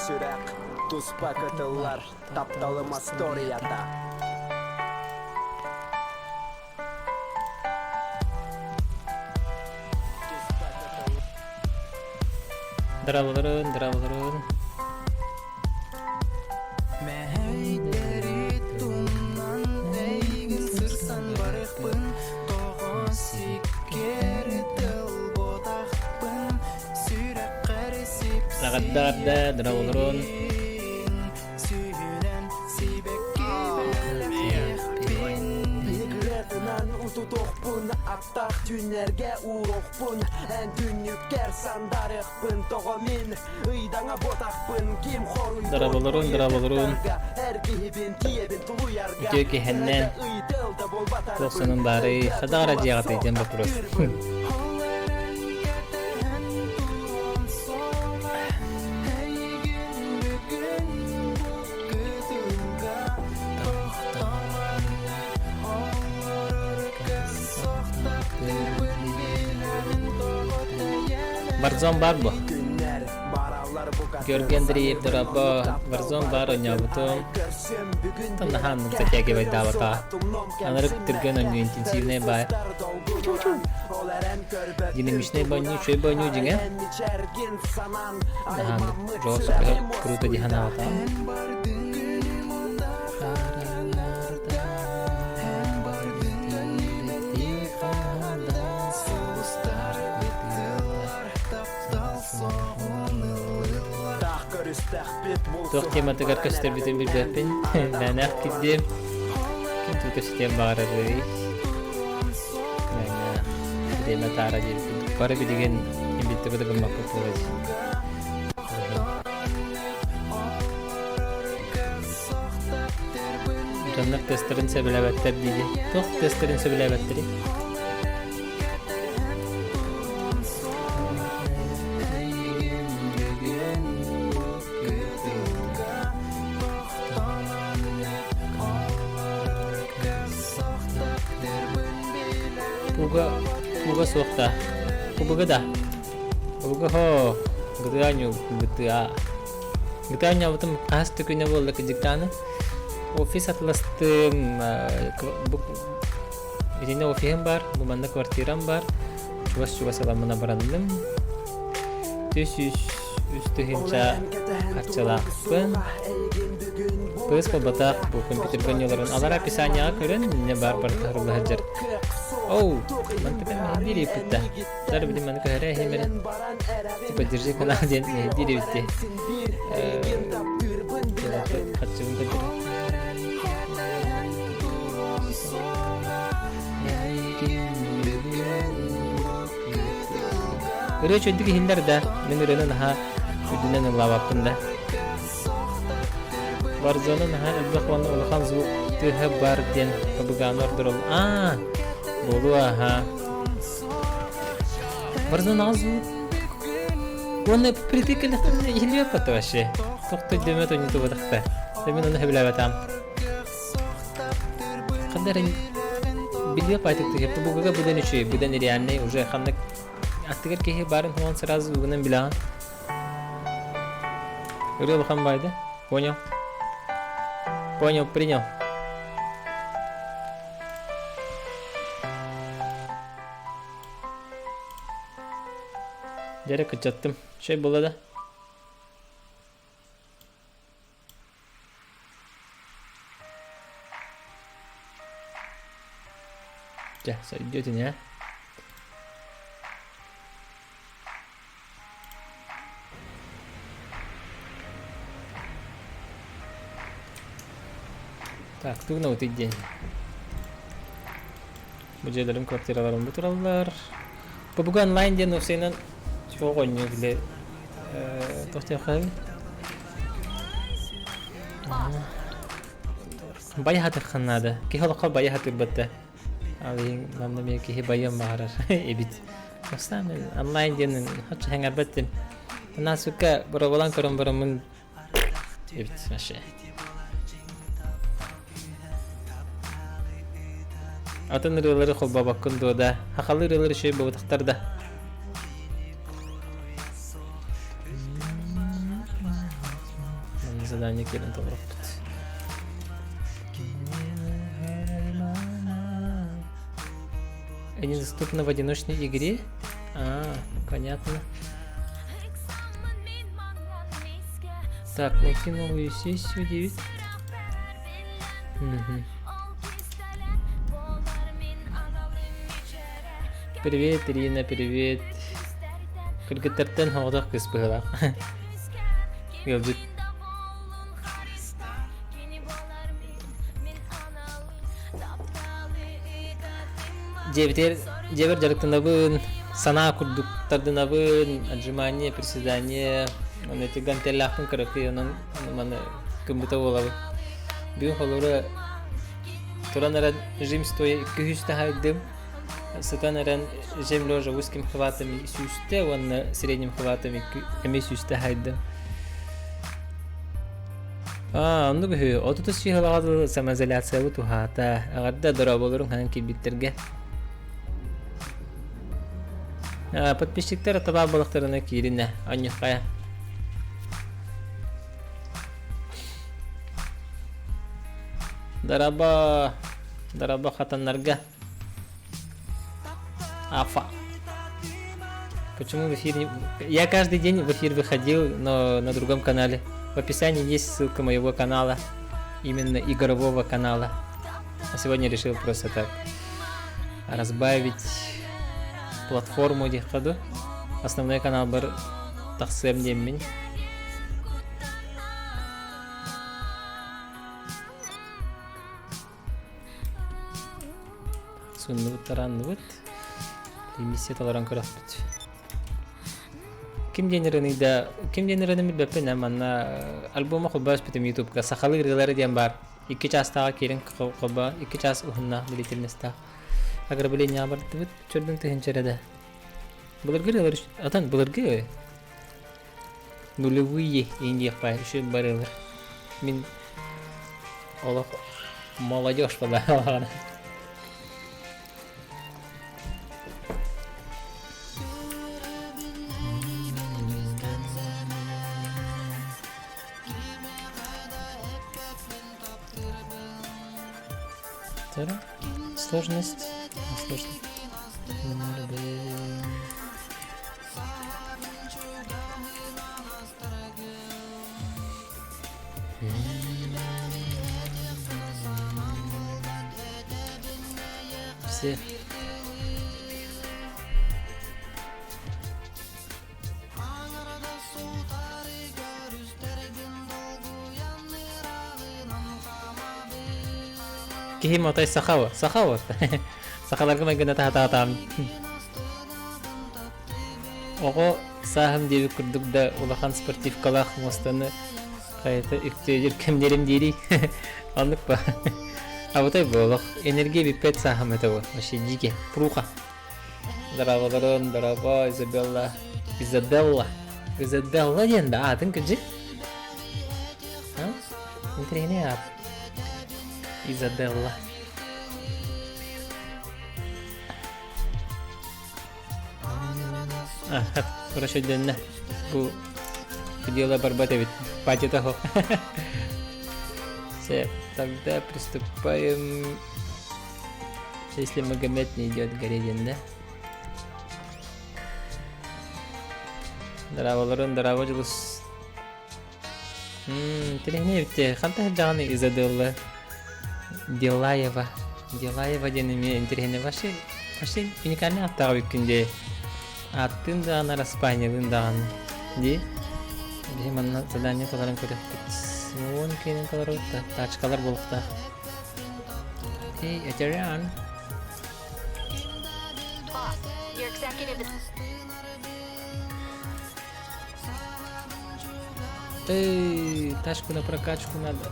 сүрәк туспа кытыллар тапталыма сторията. Дравларын. Лағаддарда, дравларын. Tutokpun aptak tünerge urokpun en tünnükker sandarıkpın toğumin ıydana botakpın kim horuydu Dravlарын. ergihibin tiyebin tuluyarga Тёки хеннен. Тоқсының бары қадағара жияғат ейтен бақырыз. Barzon бар bu. Görgendirip durabı. Barzon бар oynabutum. Tanıhan nıktatiyage baydavata. Anarıp tırgın oyunu intensivne bay. Dinlemişne banyo şöy banyo jine. Nahan roz kruta dihanavata. Toq tematiga arkadaşlar bizim bir bepin. Ben gittim. Kim tutuştum bağırırız. Ben de tara geldim. Para bir digen imbitti bu da gımmak yapıyoruz. Canlar testlerin sebebiyetler dedi. Toq testlerin sebebiyetleri. Buga soğukta. Buga da. Buga ho. Gıdanyo butum kastı güne oldu kıcıktanı. Ofis atlastım. Yine ofisim var. Bu manda kvartiram var. Çuvas alamına barandım. Üstü himça harçalakpın. Kız kolbatak bu komputer banyoların alara pisanya körün ne bar tahrulah hajar. Oh, mantıklı mı? Diri bitti. Dar bilim mantıklı her hemen. Tipe dirje kanal diye diri bitti. Kaçırım da diri. Öyle çözdük hinler de. Nümrünün ha ödünen lavaktında. Barzonun ha elbakwanı olağan zıvı tühe bar diyen kabıganlar durul. Bolu ha. Barzon ağzı. Onu pritikli hiliyor patı başı. Toqtu demet oynutu badakta. Demin onu heblabatam. Kadar biliyor paytık tühe. Bu gaga budan üçü. Budan iriyanne. Уже kanlık. Attıgar kehe barın huan sırazı ugunan bilan. Öyle bakan baydı. Понял. Принял. Yere kaçattım. Şey buladı. Gel, sen idiotin ya. Так, тugna utijin. Mücadelerim kvartiralarım bu turallar. Bu online diye nufsenin çok oynuyor bile. Tohtiya kavi. Bayağı hatırkanadı. Ki halka bayağı hatırbattı. Abi namnamaya ki bayağı mağarar. Ebit. Dostum online diye haç hangar battim. Bana suka berawalan karam beramun. Ebit maşa. Atan rıları kolba bakın doğda. Hakalı rıları şey bu taktarda. задание келин толук. Они доступны в одиночной игре? Понятно. Так, найти новую сессию 9. Привет, Ирина, привет. Кыргыттартан хоодох кыз быгылак. Geldik. Жебер жарыктанабын, сана курдуктардынабын, отжимание, приседание, эти гантеллахтын кырыкы, онун маны кымбыта болабы. Бүгүн холора туран аран жим стоя 200 хайдым, сатан аран жим ложа узким хватами сюсте, он средним хватами 200 хайдым. Онду гү, отутус чыгылагы самоизоляция тухата, агадда дораболорун хан килбиттерге. Подписчиктер таба балыктарына кирине, анюхая. Дараба хатаннарга. Афа. Почему в эфир не... Я каждый день в эфир выходил, но на другом канале. В описании есть ссылка моего канала, именно игрового канала. А сегодня решил просто так разбавить платформу дихтаду. Основной канал был тахсем демин. Суннут тараннут. Лимисия таларан крафт. Ким денерini bilbepin ama albuma kubas bitim YouTube ka sakhalı gırıları diyen bar. 2 çasta kirin kuba 2 ças uhunna bilitilmesta. Agar bile nyabar tıvıt çöldün tühünçerede. Bulurgır atan bulurgır. Нулевые инди пай еще барылır. Min Allah молодежь подала. Сложность. Все. Кихим отай сахава. Сахаларга майгана тахатаатам. Ого сахым деби курдук да улахан спортивкалах мостаны кайта иктежир кемнерим дейри. Аннык ба. Абытай болох энергия биппет сахым это вот. Вообще дике. Пруха. Дарава, Изабелла ден да атын кыжы. Интерене ат. Изабелла. Хорошо денно. Бу видео барбатовит. Пати того. Все, тогда приступаем. Если Магомед не идет гореден, да? Дарава жылус. Тренерте, ханта жаны Изабелла. Делаева денеме интерене ваши уникальный аттагы күнде аттын да ана Испаниялын да ди биман задание каларын көрөт. Мон кенен калары тачкалар болукта. Этериан. Тачку на прокачку надо.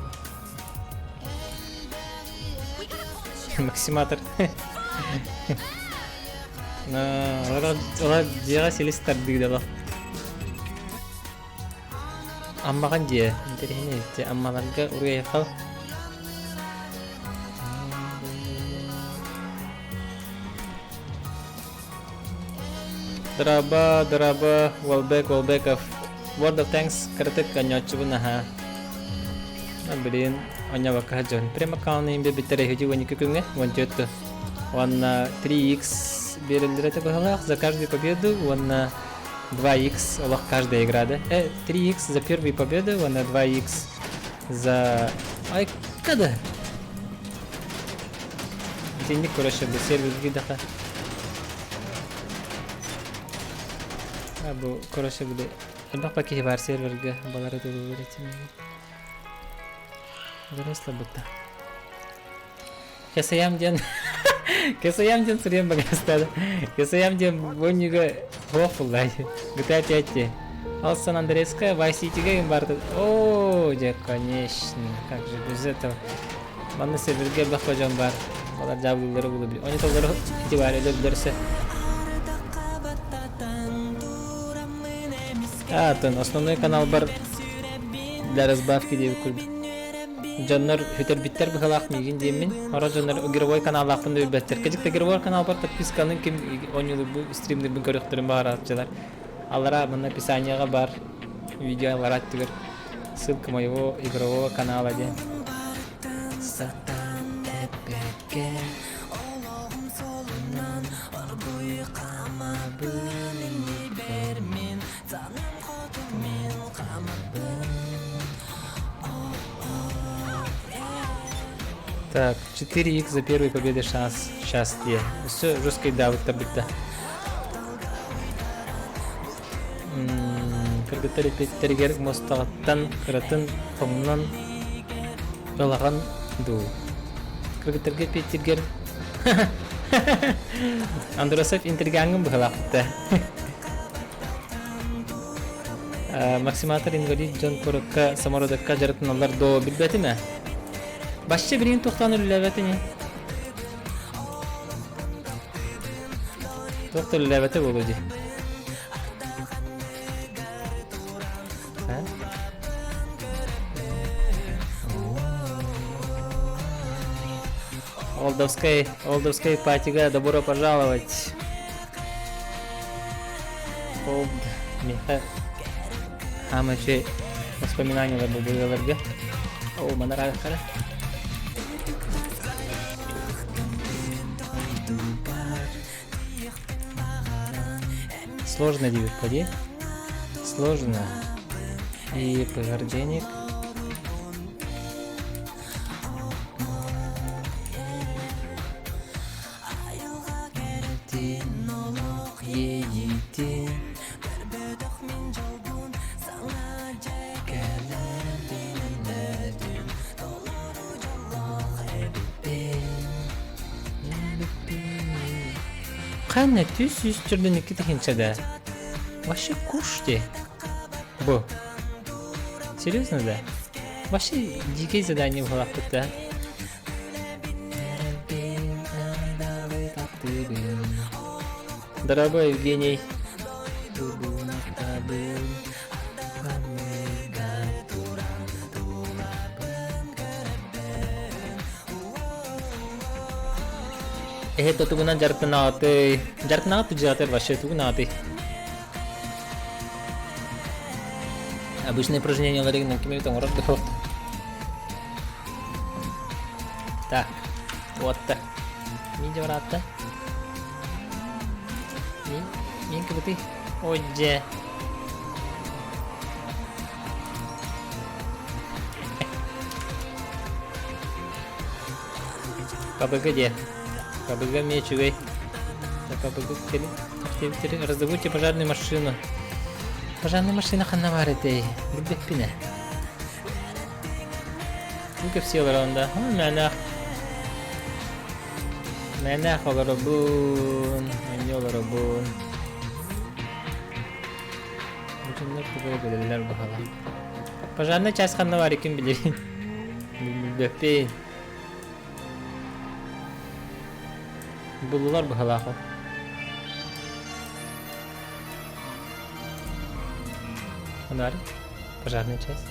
Максиматор. Олар жиға селестер дегді. Аммаған де, интерене етті, аммаларға ұрғай қал. Драба, Wallback of Word of Thanks кіртік каньотчы бұна ха. Блин, оня вакаджон. Прямо калны имбе битере хudi вон никакунге, вон тётто. Он 3x берилдерете бахалах за каждую победу, он 2x олах каждая игра, да? 3x за первую победу, он 2x за... Ай, когда? Денег, короче, бы сервис гидаха. Абу, короче, бы... Элбах паки бар серверга, балары дуру веретим. Доросло будто. Кесаям ден... Кесаям ден сурьем багастада. Кесаям ден вонюга хофулай. GTA 5. Алсан Андрейская, Vice City им барда. О, да, конечно. Как же без этого. Манна серверге бахваджан бар. Балар жабылдары булы. Они толдары итибар элдерсе. А, тон основной канал бар для разбавки девкуд. Жаннар хитер биттер бихалах мигин демин. Ара жаннар игровой канал лахпын да беттер. Кежик игровой канал бар подписканы ким онюлу бу стримды бин көрөктөрүн бар атчылар. Алара мына описанияга бар. Видеолар аттыгыр. Ссылка моего игрового канала де. Так, 4x за первой победы шанс. Сейчас где? Все, жесткий давит таблица. Кыргыттар эпеттеригер мостагаттан кыратын комнан ылаган ду. Кыргыттарга эпеттергер Андросов интергангым быхалакта. Максиматор инвалид жон корокка самородакка жаратыналар до билбетиме? Başça birinin toxtanır levətini. Toxtar levətə olacaq. Олдовской патига, добро пожаловать. Олд, меха. Хамаче воспоминания лабубулаларга. О, манарахара. Сложно девять поди. Сложно. И пожар денег. Қанна түс үстірден екі текеншада. Вообще куште. Бо. Серьезно, да? Вообще дикие задания в голове. Дорогой Евгений. Это тугуна жартынаты жатыр вообще тугунаты. Обычные упражнения ларигна кемеритон ротдохот. Так, вот так. Видео рата. Минка бы ты. Ой-же. Побыгоде. КБГ мечевый. Раздобудьте пожарную машину. Пожарная машина ханнаваритей. Бульбекпине. Сколько все раунда? Мэнах. Мэнах оларабун. Маньоларабун. Пожарная часть ханнавари ким билирин. Бульбекпей. Булулар бахалахо. Фонарик. Пожарная часть.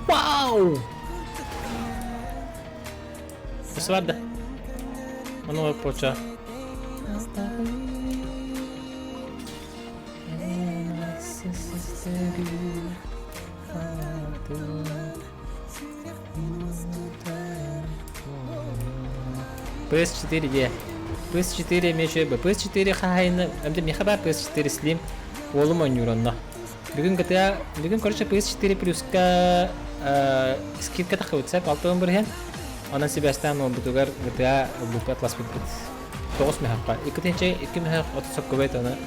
Вау! Вау! Var da. Onu var poça. PS4 diye. PS4 meşhur. PS4 hayını. Hem de ne kadar PS4 Slim. Oğlum oynuyor onunla. Bugün karşı PS4 Plus'ka skip kata kavutsak 6 berhen. Ona Sebastian mau butuhkan GTA lupa kelas bukit. Terus mehakka. Ikutin cek, ikim mehak atau sekobet ona.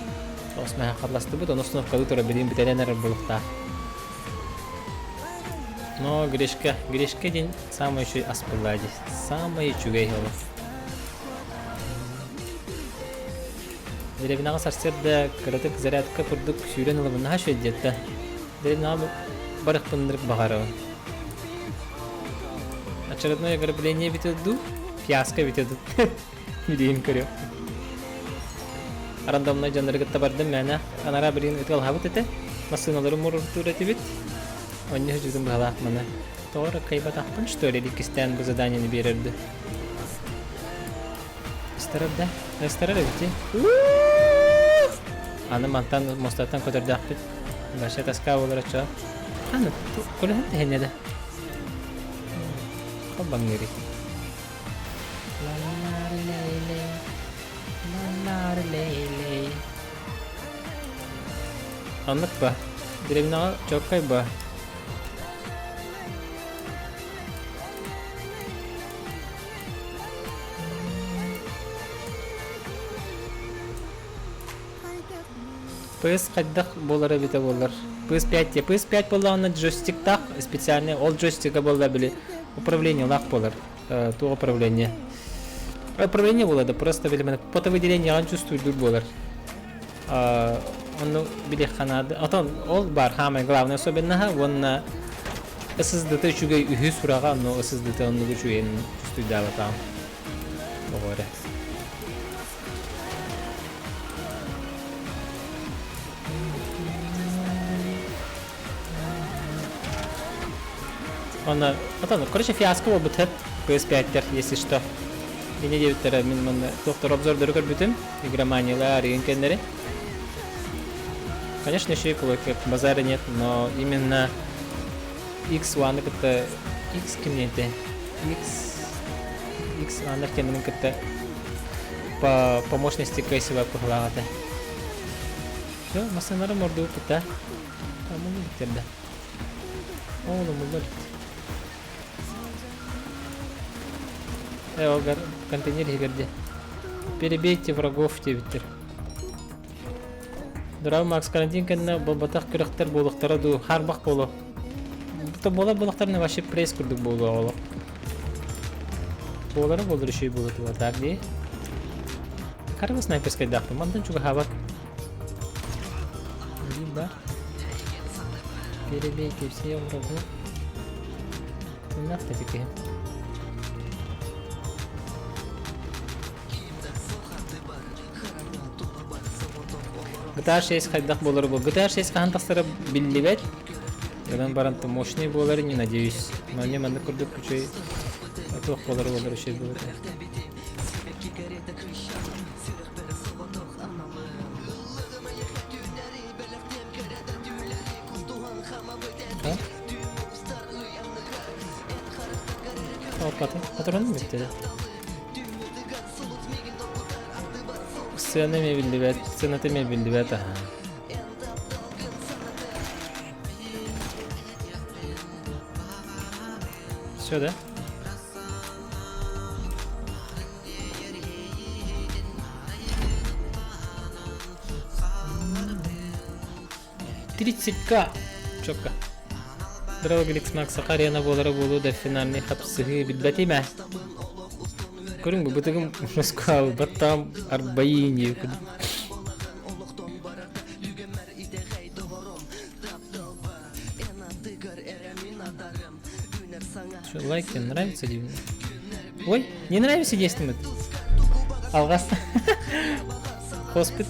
Terus mehakka kelas tu betul. Nusnuf kalau tu rabidin betulnya nara bulukta. No, girişke din sama şu aspırlacı. Sama juga ya. Jadi bina kasar da karatık zarat kapırdık süren alıbını ha şöyle jette. Jadi bina barak pındırık bakara. Очередное ограбление битву, фиаско битву. Видеем көрөм. Рандомный жанрга табардым мана. Анара бирин өтөл хабыт эте. Машиналары муртур этибит. Онне жүзүм балак мана. Тора кайбат акпын, что ли, кистен бу заданиени берерди. Старабда, старабда. Аны мантан мостаттан көтөрдү акпыт. Баша таска болор ача. Аны колен тенеде. Kok bang ngiri? Anlık bah. Dilimine çok kayba. PS хайдах болары бите болар. PS5 ya. PS5 боларына джойстик так специальный. Ол джойстика болар били. Управление лак болар. То управление. Управление было да просто велимene. Потовыделение он чувствует дур болар. Он били ханады. Атон ол бар хамай главное особенно он SSD чугай үхү сурага, но SSD он нугу чуген чувствует дава там. Говоря. Она, короче, фиаско будет PS5, если что. И не делают термин, доктор обзор дорогой битым, игромания, рентгенеры. Конечно, еще и как базара нет, но именно X1 это X кемнете, X1 кемнен это по мощности кайсива похвалата. Все, масонары морду это, а мы не тогда. О, ну мы контейнер игрде. Перебейте врагов в Твиттер. Драв Макс карантин кенне бабатах кырыктар болуктара ду харбак болу. Бутта бола болуктарны вообще пресс курдук болу алып. Болары болдыр шей болот ва так ди. Карва снайперская дахты. Мандан чуга хавак. Либо перебейте все врагов. Нахта таки. GTA 6 хайдах болар бул. GTA 6 кантастары билдибет. Ядан баранты мощный болар, не надеюсь. Мане манда курдук күчөй. Аток болар шей болот. Патронum bitti. Сценами билдибет, сценатами билдибет, ага. Все, да? $30К. Чопка. Здорово, Гликс Макс, Ахарена болары болу да финальный хапсыгы билбетиме. Көрүң бу бутыгым Москва баттам 40 евро. Что, лайки нравится ли? Ой, не нравится действует. Алгас. Хоспит.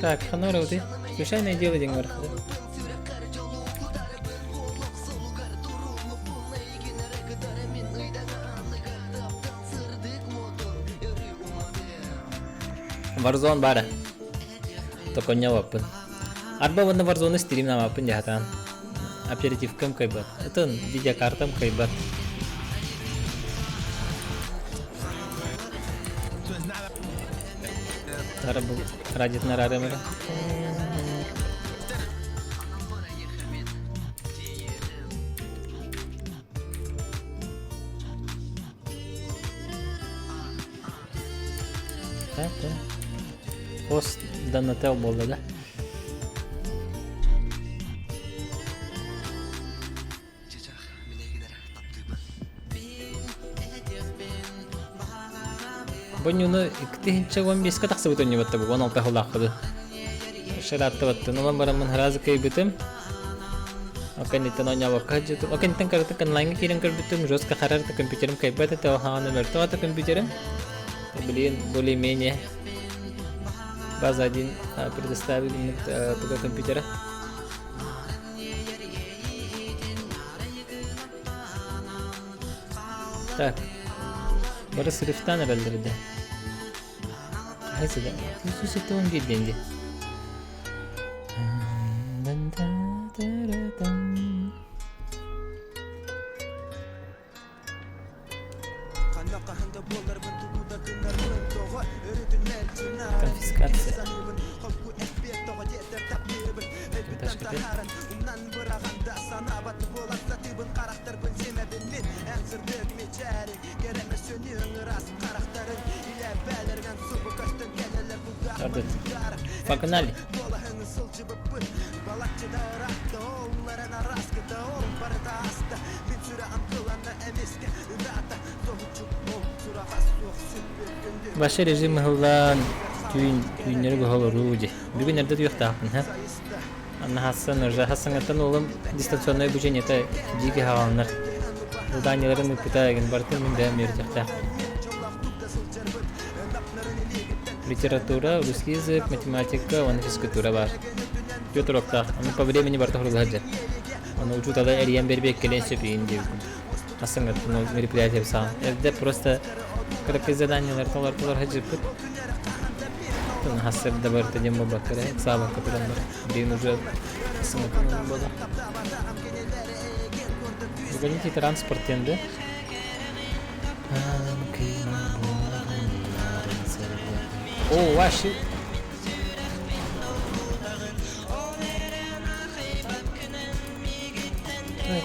Так, ханора вот и случайное дело деньги. Warzone bara. Tokonya wapun. Arba wanda Warzone stream nama apun jahatan. Aperitif kam kaibat. Itu Видеокарта kaibat. Tara bu rajit narare mera. Post dan natel boldu da. Бонюны икти 15 ка таксы бутон небатты бу 16 хулакды. Шаратты батты. Нолан барамын разы кайбытым. Аканитан онява каджы. Аканитан карты онлайн кирен кырбытым. Жестко харарты компьютерим кайбаты тавханы мертваты компьютерим. Блин, более-менее база 1 предоставили ПК компьютера. Так, бары срифтан herhalde. Hayse de. Yüzü ton gidendi. Konfiskasyon. По канале. Başı rejim hılan tüyünleri bu ruji. Bugün nerede diyor tahmin ha? Anna Hasan atan oğlum distansiyonel обучение ta digi havanlar. Zadanyaların iptayın bartın min de mercekta. Литература, русский язык, математика, физкультура бар. Петр Октах, он по времени бартах ругаджа. Он учу тогда Эрием Бербек Келенсе Пиинди. Асанга, ну, мероприятие сам. Это просто как задание ларталар хаджи пут. Он хасер дабар тадим бабакара, саба капитан бар. Блин уже асанга тадим баба. Гоните транспорт тенде. О, ваши.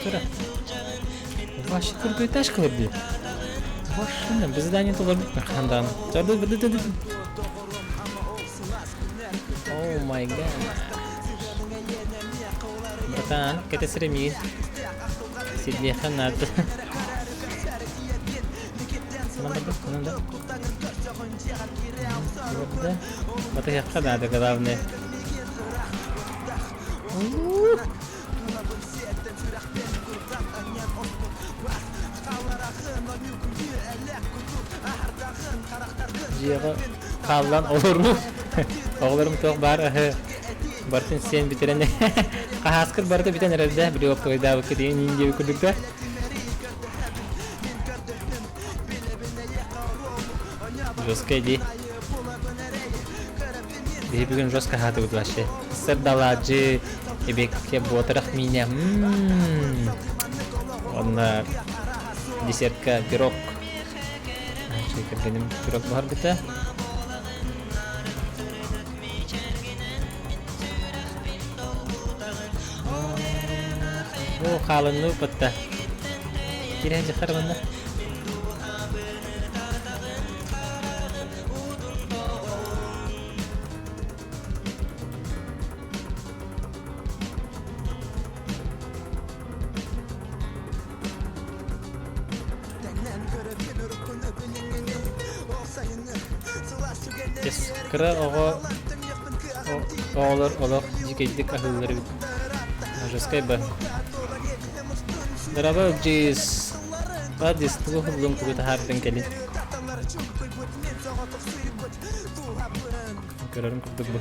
Тура. Ваши кургай таш кылды. Вашны без задания толар хандан. Тады. О май гад. Братан, кете среми. Сидли ханат. Манда. Вот я хада главное. Жига калган olur mu? Oğlarım çok var. Bartın sen bitirene. Kahaskır barda biten herhalde. Bir yok koyda vakit diye ninja bir kurdukta. Joskaydi. Bir bugün joska hatı utlaştı. Serdalacı ebekке botarak minya. Onlar desertka pirog. Şeker benim pirog var bita. O kalınlığı patta. Kirece karbanda. Kira olur jikejdik ahılları Joskay ba. Daraba jis badis tu belum ku taharden kali. Kirarum kurduk bu.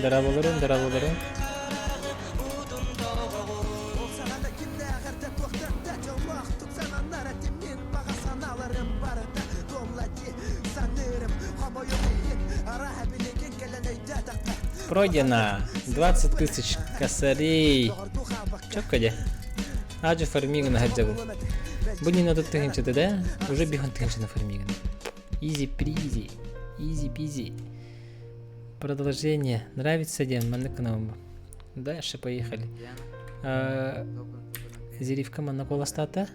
Дараболорун. Пройдено 20 тысяч косарей. Чётко де. Аджи фарминг на хаджабу. Будь не надо тыгинчаты, да? Уже бихон тыгинчы на фарминг. Изи-призи. Изи-пизи. Продолжение. Нравится день? Манекному. Дальше поехали. Зеривка манна колостата.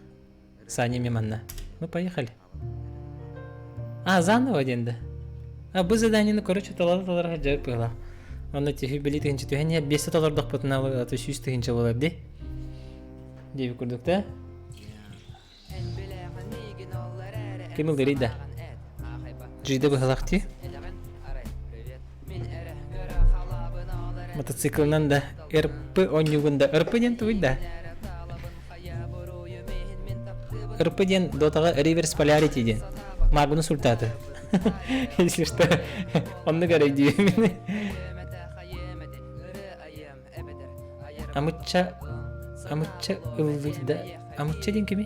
Санями манна. Ну поехали. Заново день, да? Бұл заданиені, короче, таларға жауап қойла. Оны техи білі тегінші түйәне 5 $5 бұтыналы 100 тегінші болар, де? Дейбі көрдік, да? Кеміл дәрейді? Жүйді бұғылақ де? Мотоциклынан да РП онюгында. РП ден туйда? РП ден дотаға реверс полярити ден. Магуны сультаты. Если что, он нагорой дюймины. Амуча ылвыда. Амуча ден кеме?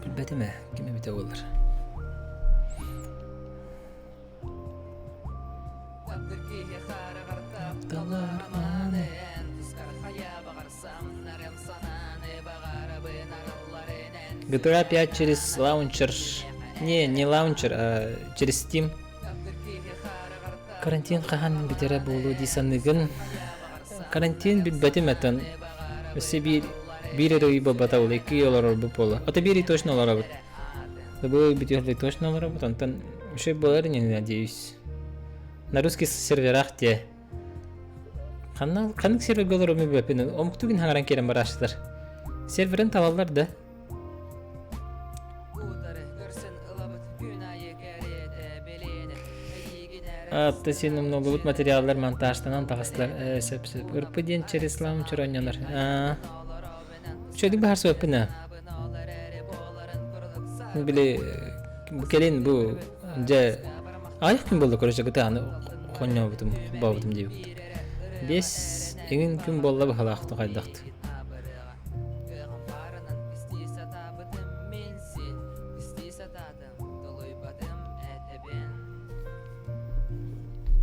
Білбәтіме, кеме біте олар. GTA 5 через лаунчер. Не лаунчер, а через Steam. Карантин хахан битере болу дисанныгын. Карантин битбетиметтен. Өсе бири рыйба батаулы 2 олар бұл полы. Ата бири точно олар бут. Бұл битерлі точно олар бут. Антон еще болар, не надеюсь. На русский серверах те. Қанық сервер болар өмі бөпені. Омықтугін хаңаран керен барашылар. Серверін талалар да. Атта сенің много бұд материалдар монтажтанан тағыстылар. Сөп-сөп. Үрпіден через лаунчер ойнанар. Шөйдің бағар сөпіні. Біле, келен бұл жа... Аяқ күн болды көріші күті аны қойна бұтым, ба бұтым дейбі бұтым. 5 еңін күн болла бұхалақты қайдақты.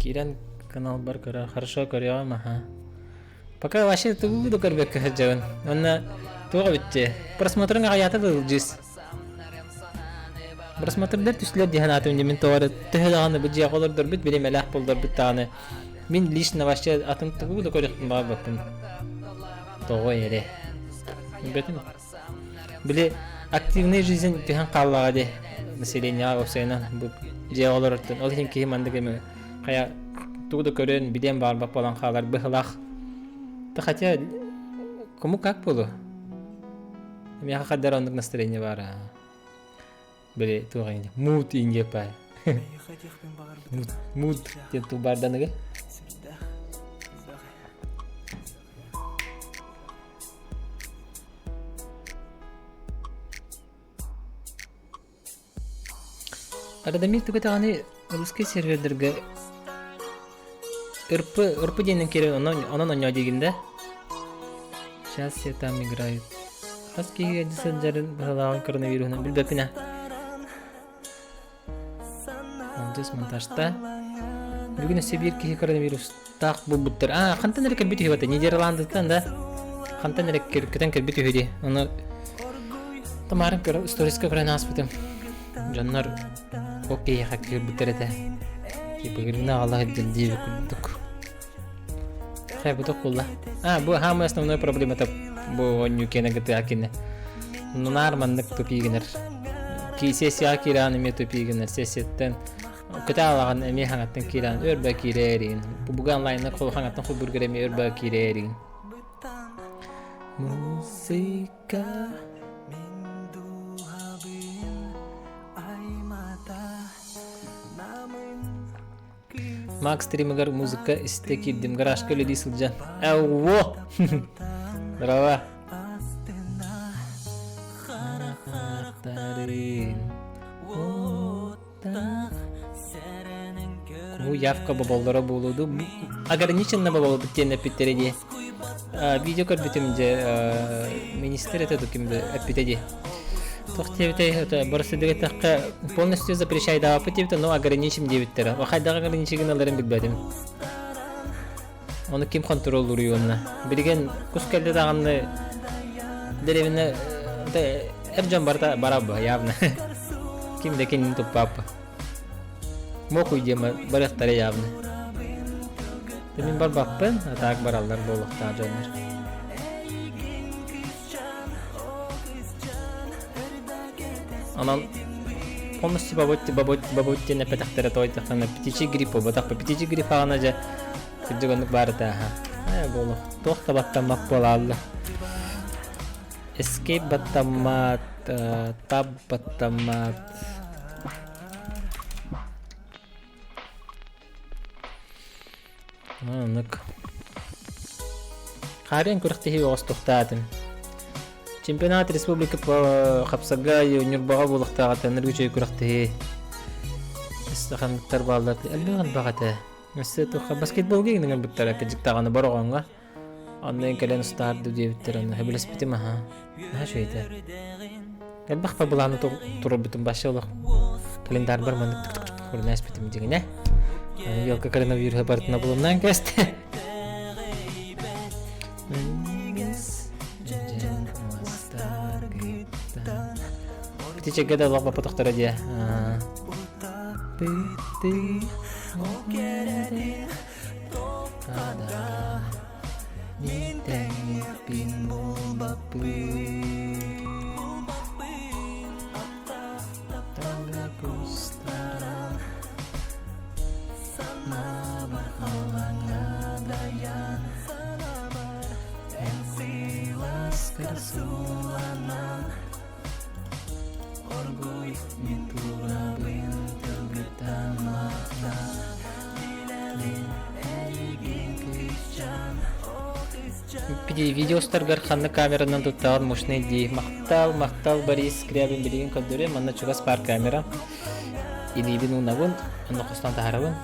Киран канал бар кара, хорошо көрем, ага. Пока вообще ты буду көрбек хаджавын. Онна туға бітте. Просмотрың ағаяты да жүз. Просмотрдар түслер дейін атым демен тоғары. Түхіліғаны бұл жия қолырдар біт, білем әләқ болдар біт тағаны. Мен лично вообще атым туғы буду көректім bağı бақпын. Тоғы ере. Бәтім. Біле активный жизнь түйін қаллаға де. Население опсайынан бұл жия қолырдың. Ол ең кейім андық еме. Қая туғды көрен биден бар бақ болан қалар бұхылақ. Хотя, кому как было? У меня қадар ондық настроение бар. Біле туға енді. Мут инге пай. Мут ден ту барданыға. Арада мен түгі тағаны русский серверлерге РП денен керен онын ойна дегенде. Сейчас я там играю. Хаскиге дисенджерін бұғалаған коронавирусынан білбепіне. Ондыз монтажта. Бүгін өсе бір кеге коронавирус тақ бұл бұттыр. Қантан әрек кірбет үйі баты. Нидерландыдан да. Қантан әрек кірбет үйі де. Оны тамарын сториска көрен аспытым. Жаннар окей хак кірбеттер әді. Кепігіріне Аллах әдден дейбі күлдік. Хай бұдық қолда. Бұл хамы основной проблема тап. Бұл онюкені ғыты әкені. Нұнар мандық топигінер. Ки сессия кираны ме топигінер. Сессияттен күті алаған әме хаңаттың кираны өрбі кирерін. Бұға онлайнны қол хаңаттың құл бүргіреме өрбі кирерін. Музыка Макс стримигар музыка истекиддим. Гаражка люди сылжан. Әуо! Здорово! явка бабалдара болуду. Ограниченно бабал биттен эпиттереди. Видеокарта битимде министр это докимде эпитеди. Тохтевте это барсы дегетакка полностью запрещает апативте, но ограничим девиттера. Вахайдага ограничигиналарын билбедим. Оны ким контроллуруй онна. Билген кускелде даганы деревне эржан барта бараба явно. Ким декен тупапа. Мокуй дема барыктары явно. Мен бар баппын, атак баралдар болукта жонор. Анан полностью баботти на пятахтера тойтах на птичий грипп, батак по птичий грипп ана же кыджыгонук бар да. Болук. Тохта баттамак болалды. Escape баттамат, tab баттамат. Нак. Харин курахтихи остухтатым. Чемпионат республики по хапсагай нюрбага булактагата ныргычы курахтихи. Истахан тарбалдар элбеган багата. Месету баскетбол гейнген биттара кыжыктаганы барганга. Андан келен старды дебиттерен хебилес битима ха. Шойта. Элбах табыланы туруп битим башылык. Календар бар мен көрнәс битим дигене. Елка коронавирус бартына булымнан кесте. Птичек гада лапа потохтара дия. Видеостаргар ханны камеранан туттаган мощный ди. Мактал Борис Скрябин билген көдөрө манна чугас пар камера. Илибин унагын, аны костан тахарабын.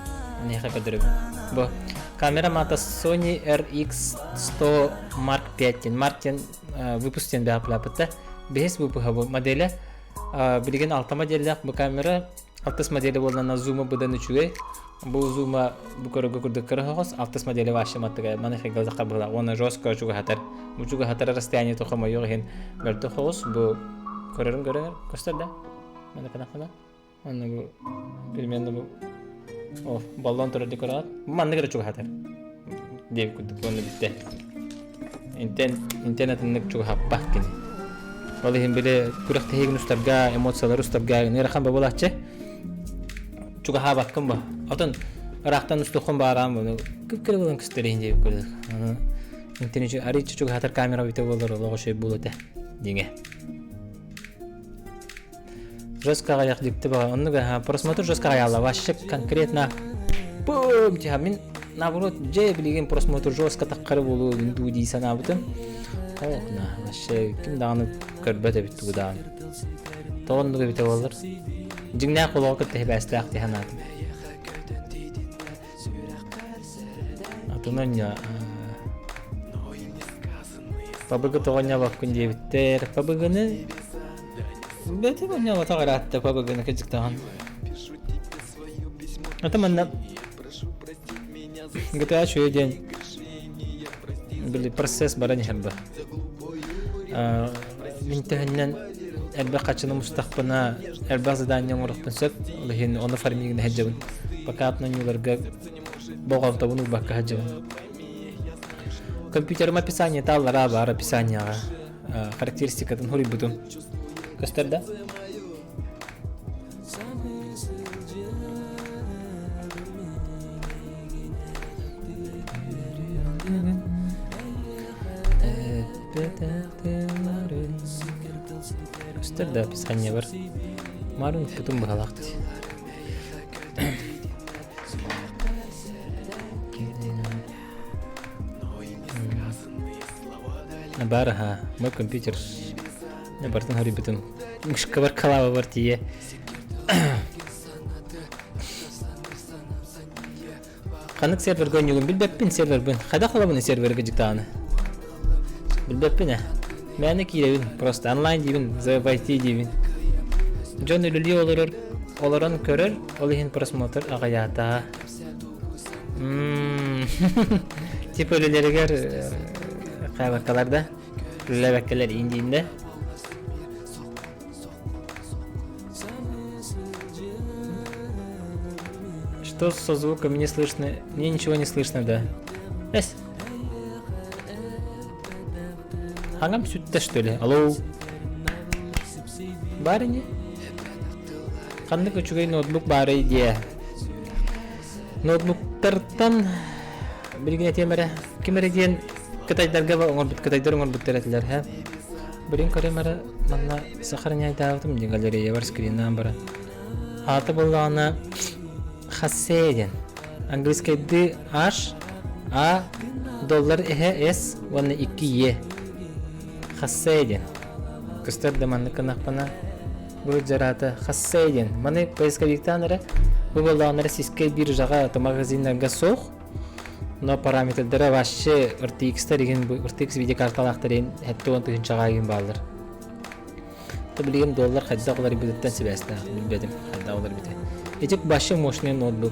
Неха көдөрө. Бу камера мата Sony RX100 Mark 5. Mark выпустен баплапта. Без бу модели билген алты моделдак бу камера алтыс модели болган зума будан үчүгө. Бу зума бу көрөгө көрдөк көрөгөс алтыс модели вашаматыга мана хегал закабыла. Оны жестко чуга хатар. Бу чуга хатар расстояние тохома yok hen берди хос бу көрөрүн көстөрдө. Мана канакана. Аны бу примерно бу баллон төрөдө көрөт. Мана кere чуга хатар. Деп күттүк оны битте. Интернеттен чуга хаппак кини. Олехин биле күрөктө хегин устарга эмоциялар устарга нерхан болачы. Чуга хабаккын ба. Атын рахтан устукун барам буну кыпкыр болгон кистерин деп көрдүк. Аны интернет аричи чуга хатар камера бите болор логошой болот диңе. Жесткага як дипти ба. Онуга просмотр жесткага яла вообще конкретно бум тямин наоборот же билген просмотр жестко таккары болуу дуди санабытым. Окна вообще ким даганы көрбөтө биттү да. Тогондуга бите болор. Жигнаа колоокт тебэстак тиханат. Атуноня. Пабыгы тогоня баккын дебиттер. Пабыгыны бете гоня ватагаратта пабыгыны кыжыктаган. Атаманна GTA шуйден били процесс барани хабба. Минтехнен элбе качыны мустакпына элбе заданияң урукпынсак, лехин оны фармигин хаджабын. Бакатна нюларга боғалтабын убакка хаджабын. Компьютерым описание таллара бар описанияға. Характеристикатын хури бутун. Көстерді? Көстерді описание бар. Марын футун бағалақты. Бар, мой компьютер. Я бартын хари бітін. Мышка бар, Клава бар тие. Kanık server gönügün bilbepin server bun. Hayda kalabın serveri gıcıktağını. Bilbepin ha. Məni kirevin, prosta online diyevin, ZOWIE diyevin. John ölülü olurun körür, olihin prosmotor ağayata. Tip ölüleri gör kayvakalarda, ölüler indiğinde. Что со звуком не слышно? Мне ничего не слышно, да. Hangam sütte что ли? Алло. Барыни? Kandık uçugay notebook bari diye. Notebook'tardan bilgine temere kimere diyen kıtaydarga va oңor bit kıtayдар oңор bit teretiler ha. Birin karamara manna sakarnya dağıtım di galeriya var screen'dan bara. Atı bollağına hasseden. Angliskay D H A dollar S wana 2Y. Hasseden. Kıstar damanlı kanakpana bu jarata hasseden. Mani поисковиктанара bu bollağınlara siskay bir jaga magazinlarga soğuk. No parametrlere başçı RTX'ler igen bu RTX videokartalaqların hatta 10 çağayın baldır. Tabiligim dollar hadda olar biletten sebesta bilbedim hadda olar bite. Ecek başı moşnen notebook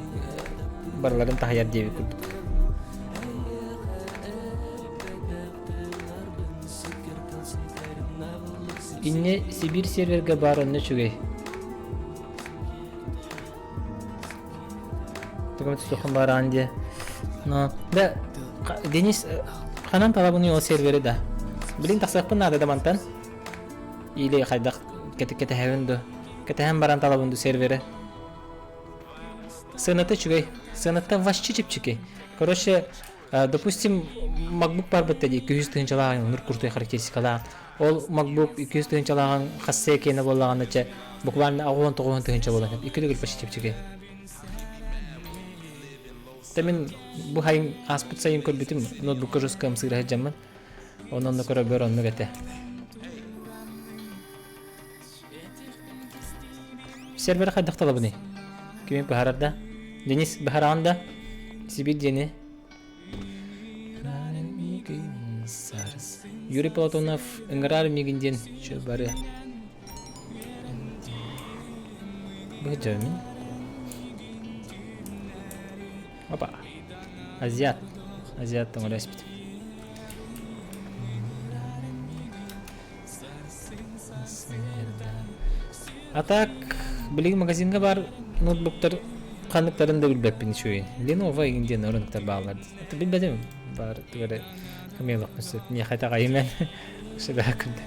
barların tahyar diye kurduk. İnne Sibir serverge barın ne çügey. Dokument sokan baran diye. No, da Deniz kanan talabını o serveri de. Bilin taksakpın nada da mantan. İle haydak kete hevendu. Kete hem baran talabındu serveri. Сынаты чугай. Сынаты вообще чипчики. Короче, допустим, MacBook бар бітті 200 тыгынчалаған нұр күртуй характеристикалаған. Ол MacBook 200 тыгынчалаған қассы екені болағаны че буквально 10-90 тыгынча болған. 2 дүгіл почти чипчики. Мен bu hayın asput sayın körbitim notebook'a juskam sığırah jamman. Ondan da kora bör onnu gete. Server haydak talabını. Kimin baharada? Deniz baharanda. Sibir deni. Yuri Platonov ыңгырар мигинден чөбары. Бөжөмин. Опа. Азиат там распит. А так, билеги магазинге бар ноутбуктар кандыктарын да билбеппин шуй. Lenovo игинден орындыктар баалар. Это билбедим. Бар тигере камелок өсөп. Не хата гаймен. Шега күндө.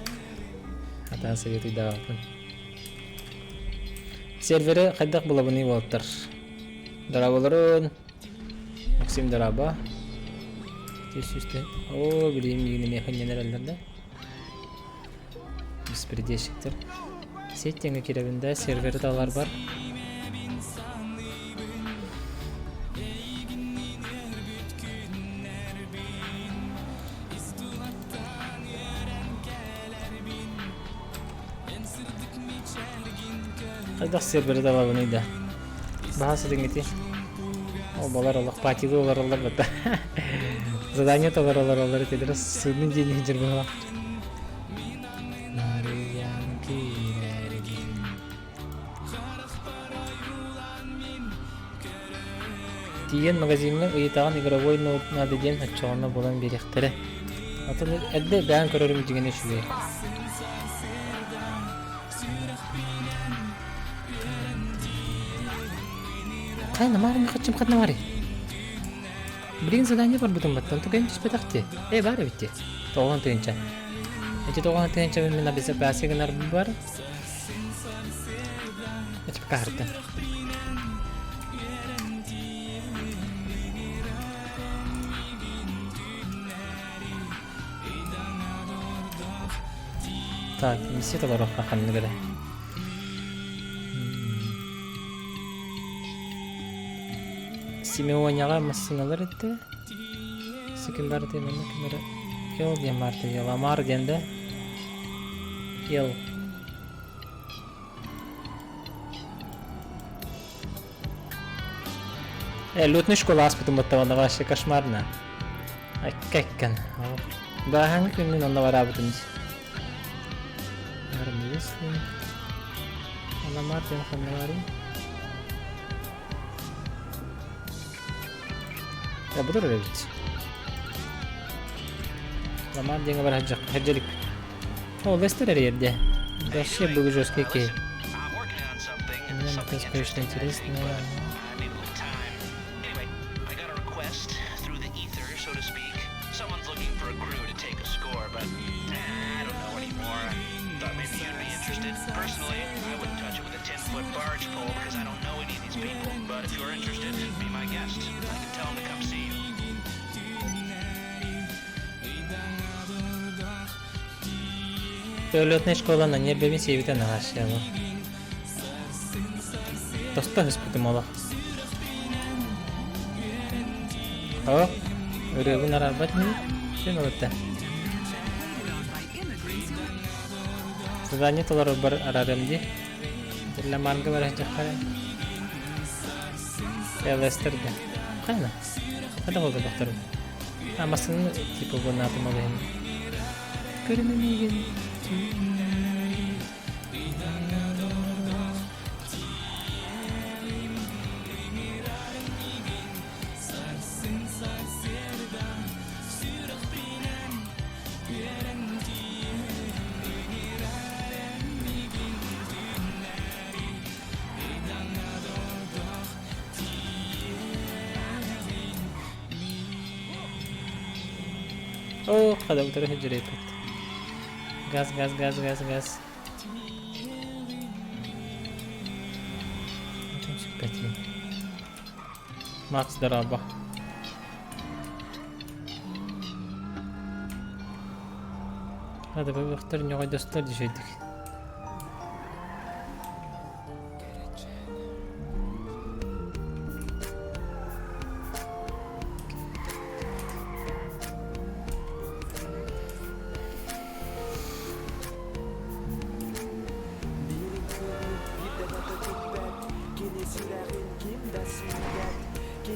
Ата советуй да. Сервери кайдак булабыны болоптар. Дарабаларын Максим Дараба. Тесүсте. О, билим дигине механизмдер. Беспредельщиктер. Сеттеңе керебинде серверде алар бар. Кайдак серверде алабыны да. Баасы деңети. О, балар Аллах патиды олар бата. Задание толар олар етедер. Судың денег жүрбін ала. Тиен магазинны ұйытаған игровой ноутына деген атчағына болан беректері. Атын әлді бән көрірім дегені шүгей. Кайна марым қачым қатна мари. Білген задание бар бұтын баттан, тұғайым түспе тақты. Бары бітті. Тоғын түйінча. Тоғын түйінча мен абызы бәсегінар бар. Әчіп қағырды. Так, несет олар оққа қанны кәді. Симеоняға массыналар етті. Секін бар деймін, кімері ел дем барды, еламар денді. Ел. Лютный школа аспитом от того на вообще кошмарно. Ай, каккан. Да, ханг именно он наварабытым. Армисли. Она Мартин Ханвари. Я буду ревить. Ламар деньги барахаджак. Хаджалик. О, Лестер рейде. Да вообще был жесткий кей. Мне это, конечно, интересно. Летная школа на небе висит на нашего. То что испытывала? О, рыбу на работе? Что это? Задание тулар бар арадамди. Для манга барахтахара. Я Лестерда. Хайна. Это вот доктор. А масын типа гонат малым. Коренный. О, хада утра хиджрейт. Газ. Макс дараба. Hadi be vakitler ne kadar dostlar diyecektik.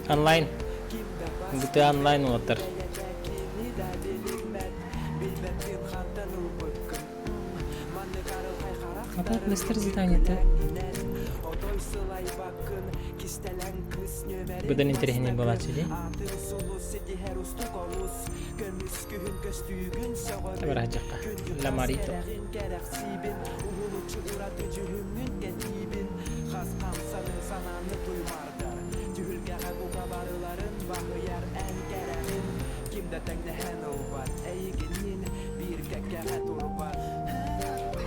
Online. GTA online olabilir. Kapat Lester zadaniyeti. Budan interihini bolachili. Tabarajaqqa. Lamarito.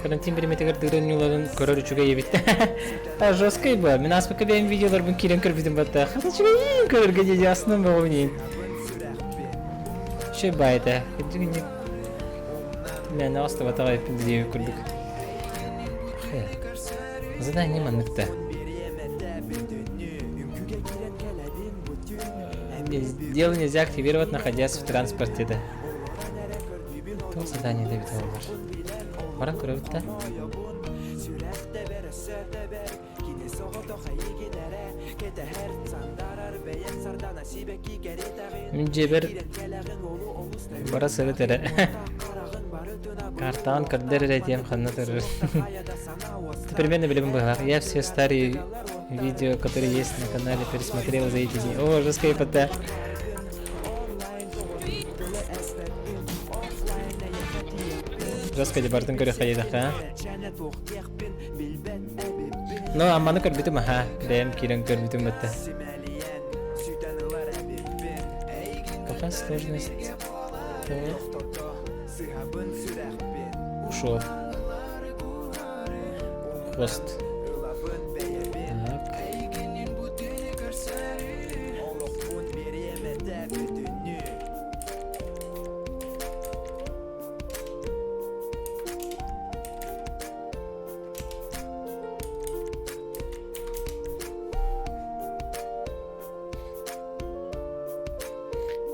Карантин переметегер дырын юларын көрөр үчүгө ебитти. А жесткий бу. Мен аспека бем видеолордун кирен көрбүдүм батта. Хатачыгы көрөргө деди астынан богонин. Че байда. Кыдыгыны. Мен аста батагай пиндиге көрдүк. Задание маныкта. Дело нельзя активировать, находясь в транспорте. То задание Давид Албаш. Баран көрөбүттө. Мен жебер бара сырытере. Картан кырдыр этем ханнатыр. Теперь меня билем было. Я все старые видео, которые есть на канале, пересмотрел за эти дни. О, жесткая пота. Жесткая дебартын көрө хайдах, а? Ну, амманы көрбүтүм, аха. Бэм кирен көрбүтүм бытта. Какая сложность? Ушел. Хвост. Так.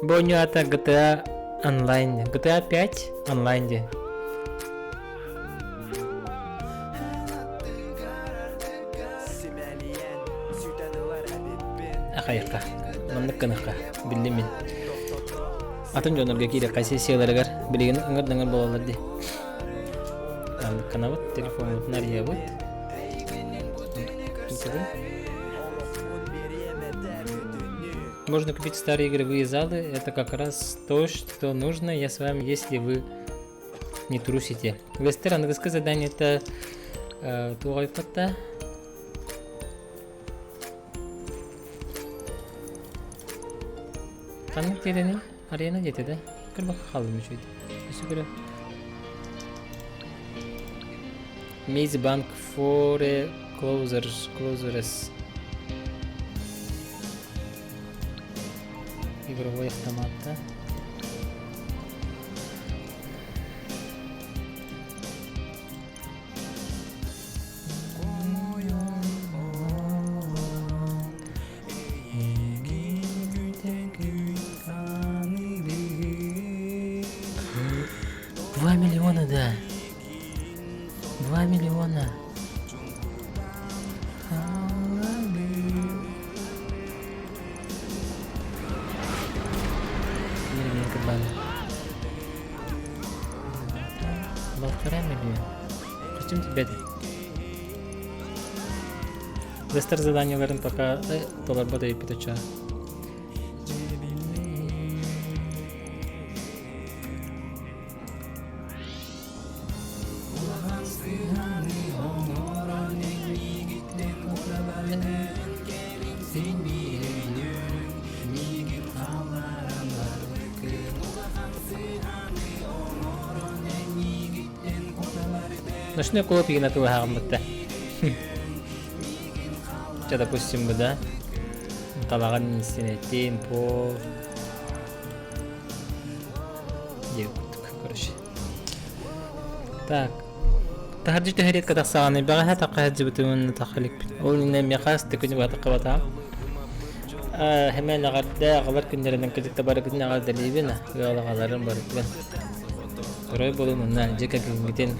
Бонята GTA онлайн. GTA 5 онлайн. Ахайка. Маннык кыныхка билдим мен. Атын жонорга кире кайсы сыйларыгар билеген ыңгырдыңыр болалар ди. Маннык канабыт телефонун нариябыт. Можно купить старые игровые залы. Это как раз то, что нужно. Я с вами, если вы не трусите. Вестер, ангельское задание это твой фото. Канал терени арена где-то, да? Как халым чуть. Все Сбербанк for closers. Игровой автомат, да? $2 миллиона, да. 2 миллиона. Почему тебя? Вестер задание верен пока доллар бодай питача. Ну что я купил на твой хагамбатта? Что допустим бы, да? Талаган синетин по... Короче. Так. تهرجت هريت كده صاني بقى هتقعد جبت من تخليك قولنا ميقاس تكون بقى تقوتها همين غدا غبر كنا لنا كده تباركنا غدا ليبنا يلا غدارن باركنا قريب بولو منا جيكا كيمتين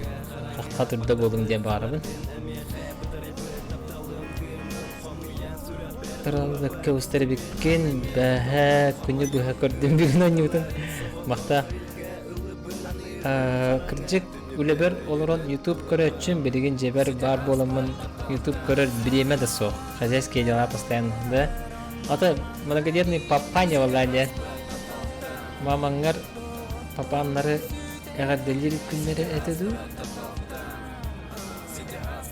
خاطر ده بولون دي بعربن ترى لك وستر بكين بها كني بها كردم بينا نيوتن مختا كرجك Улебер олорон YouTube көрөчүн билген жебер бар боломун YouTube көрөр биреме да со. Хозяйские дела постоянно, да? Ата многодетный папаня валане. Мамаңар папаннары эгерделер күннери этеду.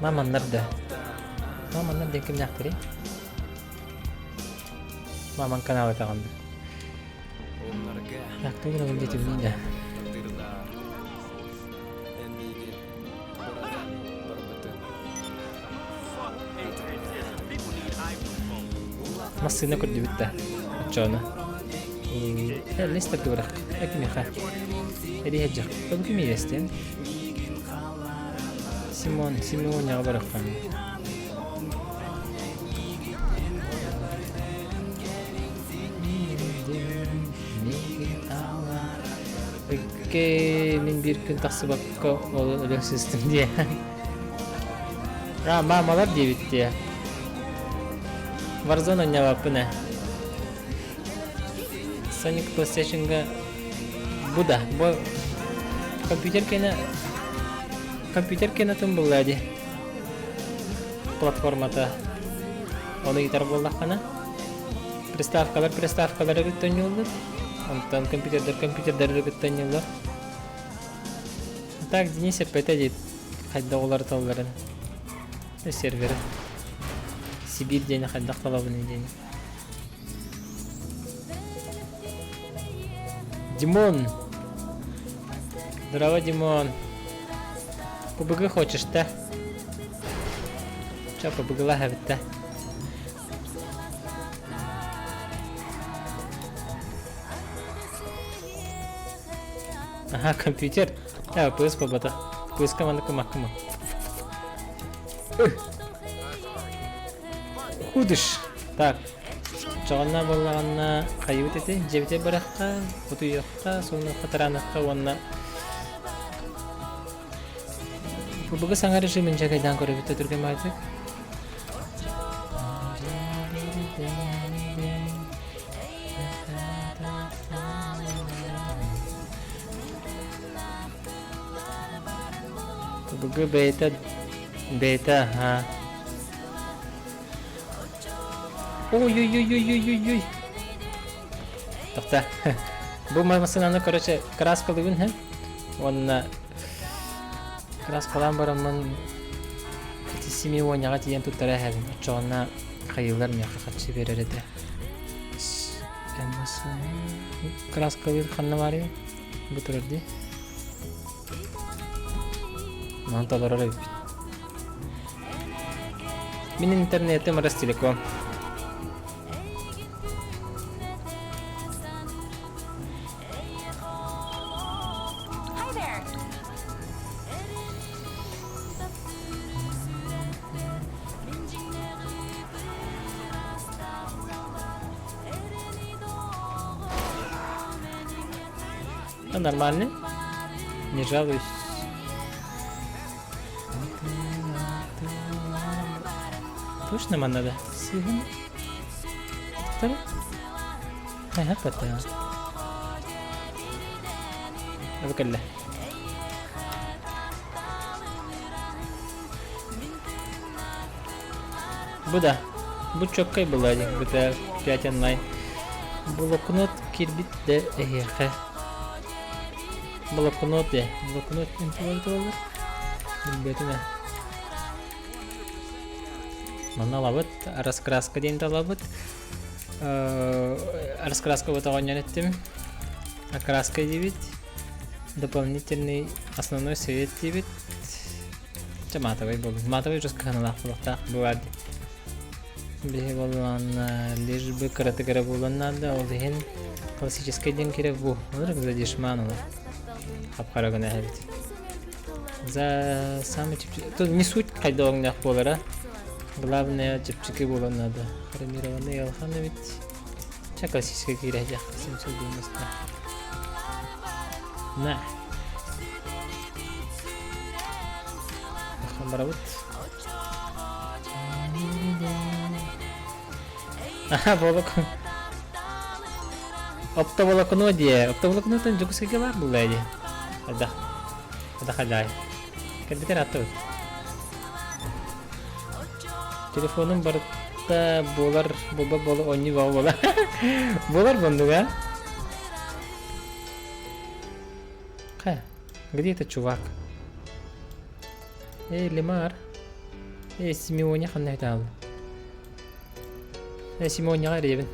Маманнар да. Маманнар да ким яктыри? Маман каналы тагынды. Яктыгын өндетү мында. Masih nak kerja betul, macam mana? List tak berapa? Aku ni kah? Jadi aja. Kau kini Western. Simon yang berapa? Oke, minbirkan tak sebab kau oleh sistem dia. Ramah malah dia betul. Warzone oynuyor bu ne? Sonic PlayStation'ga bu da bu компьютер кенетин булады. Платформада оны итер болдакана. Приставкалар өттөнүлдү. Онтан компьютерлер өттөнүлдү. Так Денис айтады, кайда олар талларын. Сервер Сибирь день хайдах талабный день. Димон. Здорово, Димон. ПБГ хочешь, да? Чё ПБГ лагает, да? Ага, компьютер. Да, ПС побата. ПС команда кама. Худыш. Так. Чоғанна болғанна қайып өтеті. Жебете біраққа, бұты үйаққа, соны қатыранаққа онна. Бұғы саңа режимін жағайдан көріп өте түрген мағызық. Bugün beta ha. Ой. Тоқта. Бұл машинаны, короче, краскалығын hem. Онна краскалан барамын семи ойнаға тиен туттара hem. Çoğuna kayılar mı yaklaşık verir ede. Kraskalı kanlı var ya. Bu türlü. Mantalar öyle. Benim internetim arası telekom. Нормально? Не жалуюсь. Точно нам надо? Сегодня? Второй? Ага, потом. Выкольно. Буда. Будь чоккой была один. GTA 5 онлайн. Блокнот кирбит де эхе. Блокнот ya, bloknot itu olur. Betulnya. Mana labet, aras краска дейін талабет. Aras краска вот огонь ettim. А краска дебит. Дополнительный основной свет дебит. Матовый был. Матовый уже с канала так бывает. Бегал лишь бы кратко было надо. Олден классический день киреву. Вот как задишь ману. Хапхарагана хавит. За самый чипчик. Тут не суть хайдогнях болара. Главное чипчики было надо. Хромированный алхановит. Ча классический кирежах. 790. На. Хамбаравут. Ага, волокон. Оптоволокно dia. Оптоволокно itu juga segala boleh aja. Ada halai. Kan kita ratu. Telefonum berta bolar oni bola. Bolar bandu kan? Kah? Где это чувак? Лемар. Симеоня ханна тал. Симеоня ревен.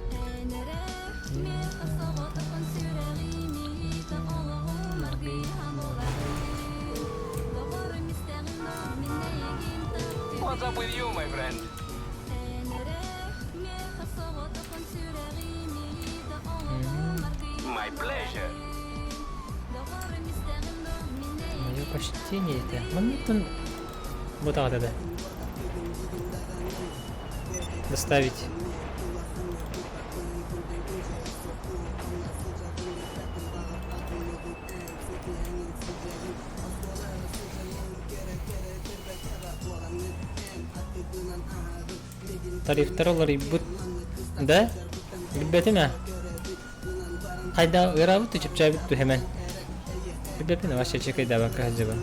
What's up with you, my friend? My pleasure. Мое почтение это. Моментом вот так вот это. Доставить. Тариф $2 рибут. Да? Рибетина. Хайда граву tu чипчабит tu hemen. Рибетина вообще чекай да бака хаджаба.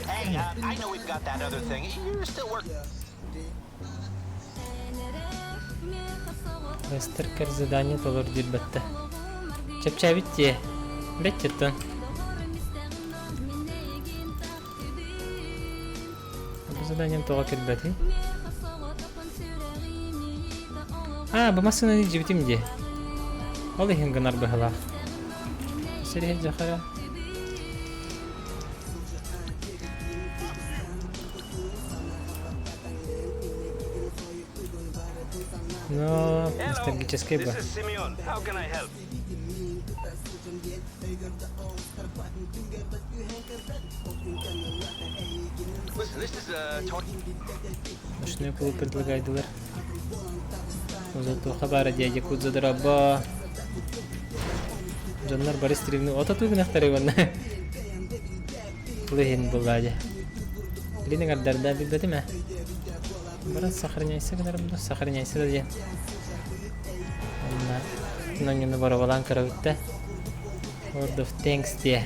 Hey, I know we've got that other thing. You're still working. Рестеркер задание толор дирбатта. Чапчабитте. Беттеттон. Заданием толор кирбати. Бамасына жибитим де. Ол ихин гынар бахала. Серия жахара. No, nostalgический был. Мышную пулу предлагайдылар. Зато хабара дядя кут задраба. Жаннар баристривны ота туйгын ахтарыгын. Лыгин булады. Линин ардарда билбеди ме? Барат сохраняйся кадарымда, сохраняйся да ден. Нонюны барабалан карабытта. World of Tanks diye.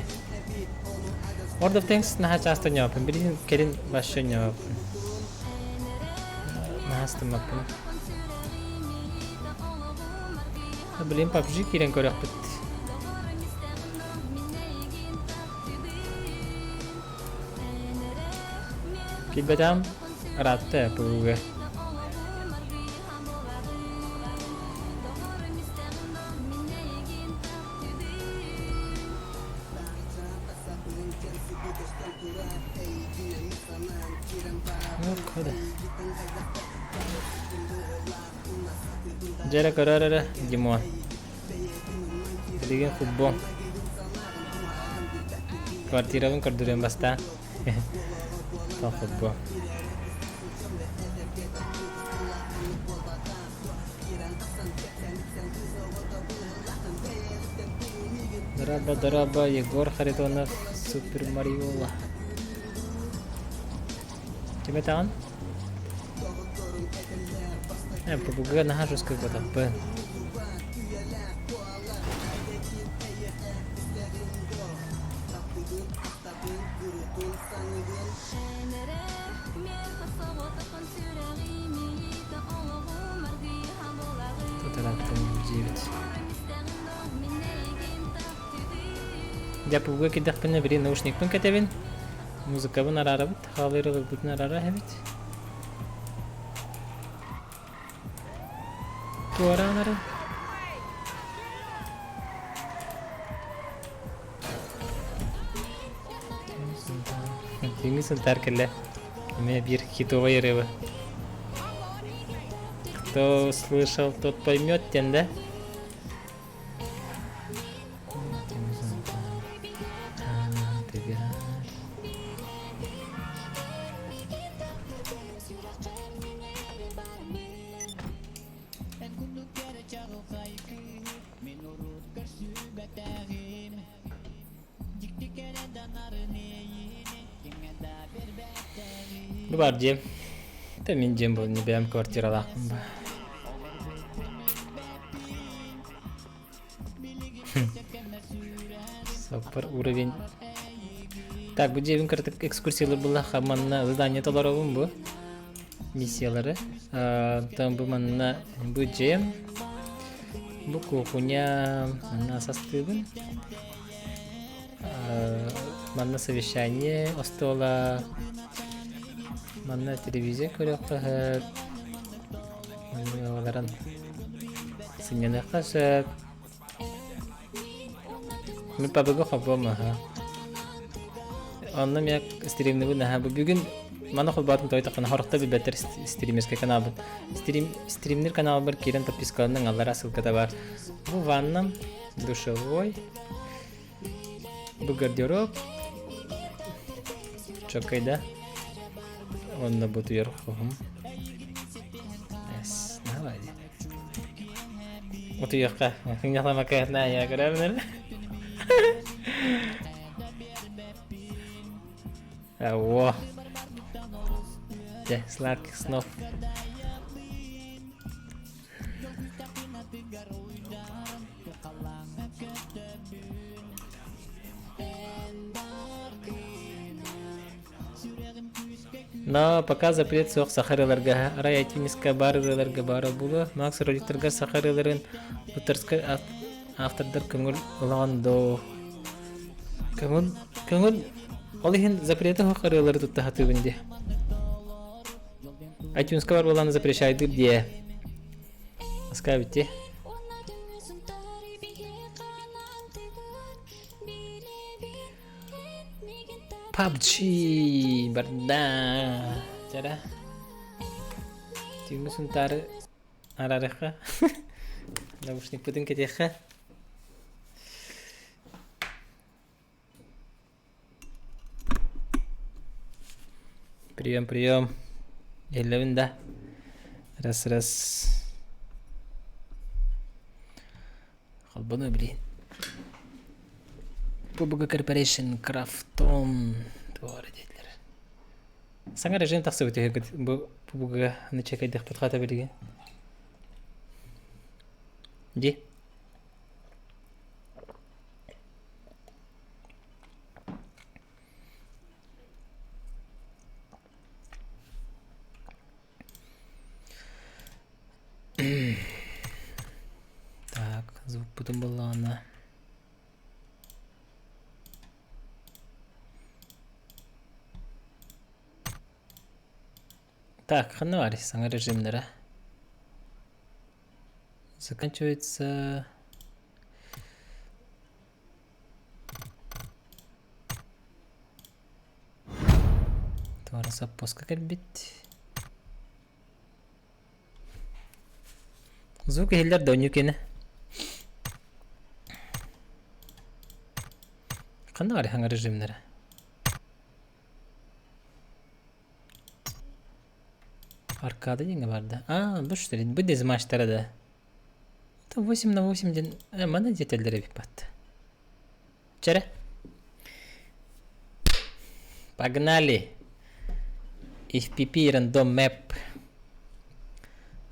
World of Tanks naha часто не опен. Билин керин башы не опен. Нахастым опен. Билин PUBG кирен көрек бит. Килбетам ратты пуге. Jara karara Jimon. Dengan football. Partira pun kerduran basta. Top football. Daraba Yegor Kharitonov Super Mario lah. Coba tangan. Побуга нахожусь как будто бы. Я побуга кидах пенне бери наушник пен кетевин. Музыка бен арара бит, халыры бит арара хебит. Туаранары. Ini sebentar kali. Мне бир хитовая рыба. Кто слышал, тот поймет, да? Бар жем. Та мен жем бол не бәм квартирада. Супер уровень. Так, bu жебин кыртык экскурсиялар була хаманна задание таларабын бу. Миссиялары. Там бу манна бу жем. Бу кухня манна састыбын. Манна совещание остола. Манна телевизия көрөк кахат. Оларан синене кашат. Мен пабыга хабама ха. Анна мен стримны буна ха. Бүгүн мана хобатын тойтакын харыкта бир бетер стримерский канал бу. Стримнер канал бар кирен подпискаларның аллара ссылкада бар. Бу ваннам, душевой. Бу гардероб. Чокайда. Он на буту ярхом. Yes, давай. Вот ярка. Я там макетна я грабнер. Во. Да, слак снов. Но пока запрет соқ сахарыларға, арай айтимисқа барыларға бары бұлы, макс роликтерға сахарыларын бұтырсқа автордар көңіл ұлағандо. Көңіл олығын запреті хоқарылары тұтта хатыбынде. Айтимисқа бар боланы запрещайды де. Аска бітте. PUBG barda cara tunggu sebentar arah nausnik puting keteka прием елевин да раз халбаны блин PUBG Corporation Крафтон бар дейдилер. Саңа режим тақсы өтеге бұға ныча кайдық бұтқата берге. Де? Так, звук потом была она. Так, ханвари, сам режим, да? Заканчивается... Твара запуска кальбит. Звук хиллер донюкене. Ханвари, ханга режим, да? Аркада деньги барды. Бұл что ли? Бұл дез матчтары да. 8 на 8 ден. Мана детальдері бипатты. Чәрі? Погнали. FPP рандом мэп.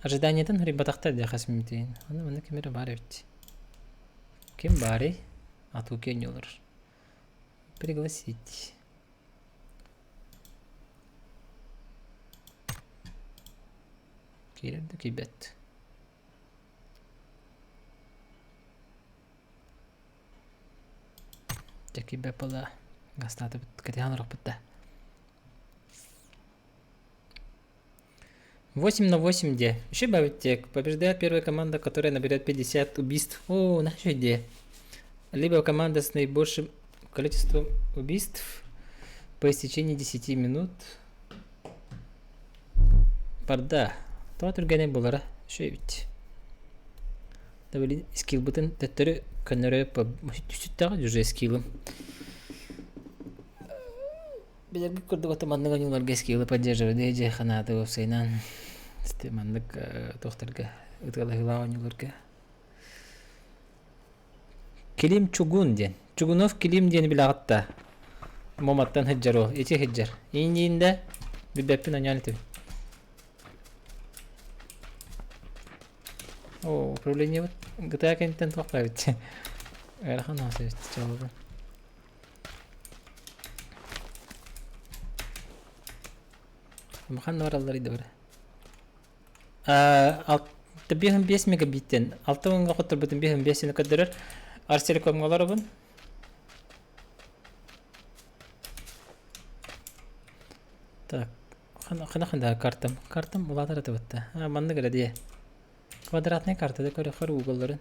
Ожиданиятан рибатақтар дияқас мемтейін. Аны кемері бары бітті. Кем бары? Ату кен олар. Пригласить. Келерді кебет. Жеки бепала гастаты катихан рахбытта. 8 на 8 где? Еще бавитек. Побеждает первая команда, которая наберет 50 убийств. О, наша идея. Либо команда с наибольшим количеством убийств по истечении 10 минут. Парда. Това түргене болара. Шөй бит. Дабели скилл бутын тәттөрі көнөрі по түстіттағы жүже скиллым. Белергі көрдік отамандыға нюларға скиллы поддерживать дейже қанаты өпсайнан. Стемандық тоқтарға ұтқалы ғылауы нюларға. Келим чугун ден. Чугунов келим ден біл ағытта. Моматтан хыджар ол. Ете хыджар. Ейін-дейінде бүлбәппін аняны төбі. О, управление вот GTA контент поправить. Эрхан асыйт чалды. Махан вараллары да бар. Алты 5 мегабиттен 6 мыңға қотыр бүтін 5 көдірір. Арселекомғалары бұн. Так, қана картам. Картам ұлатар әті бұтты. Манды кірі дие. Квадратный карта, да көрі қыр уголларын.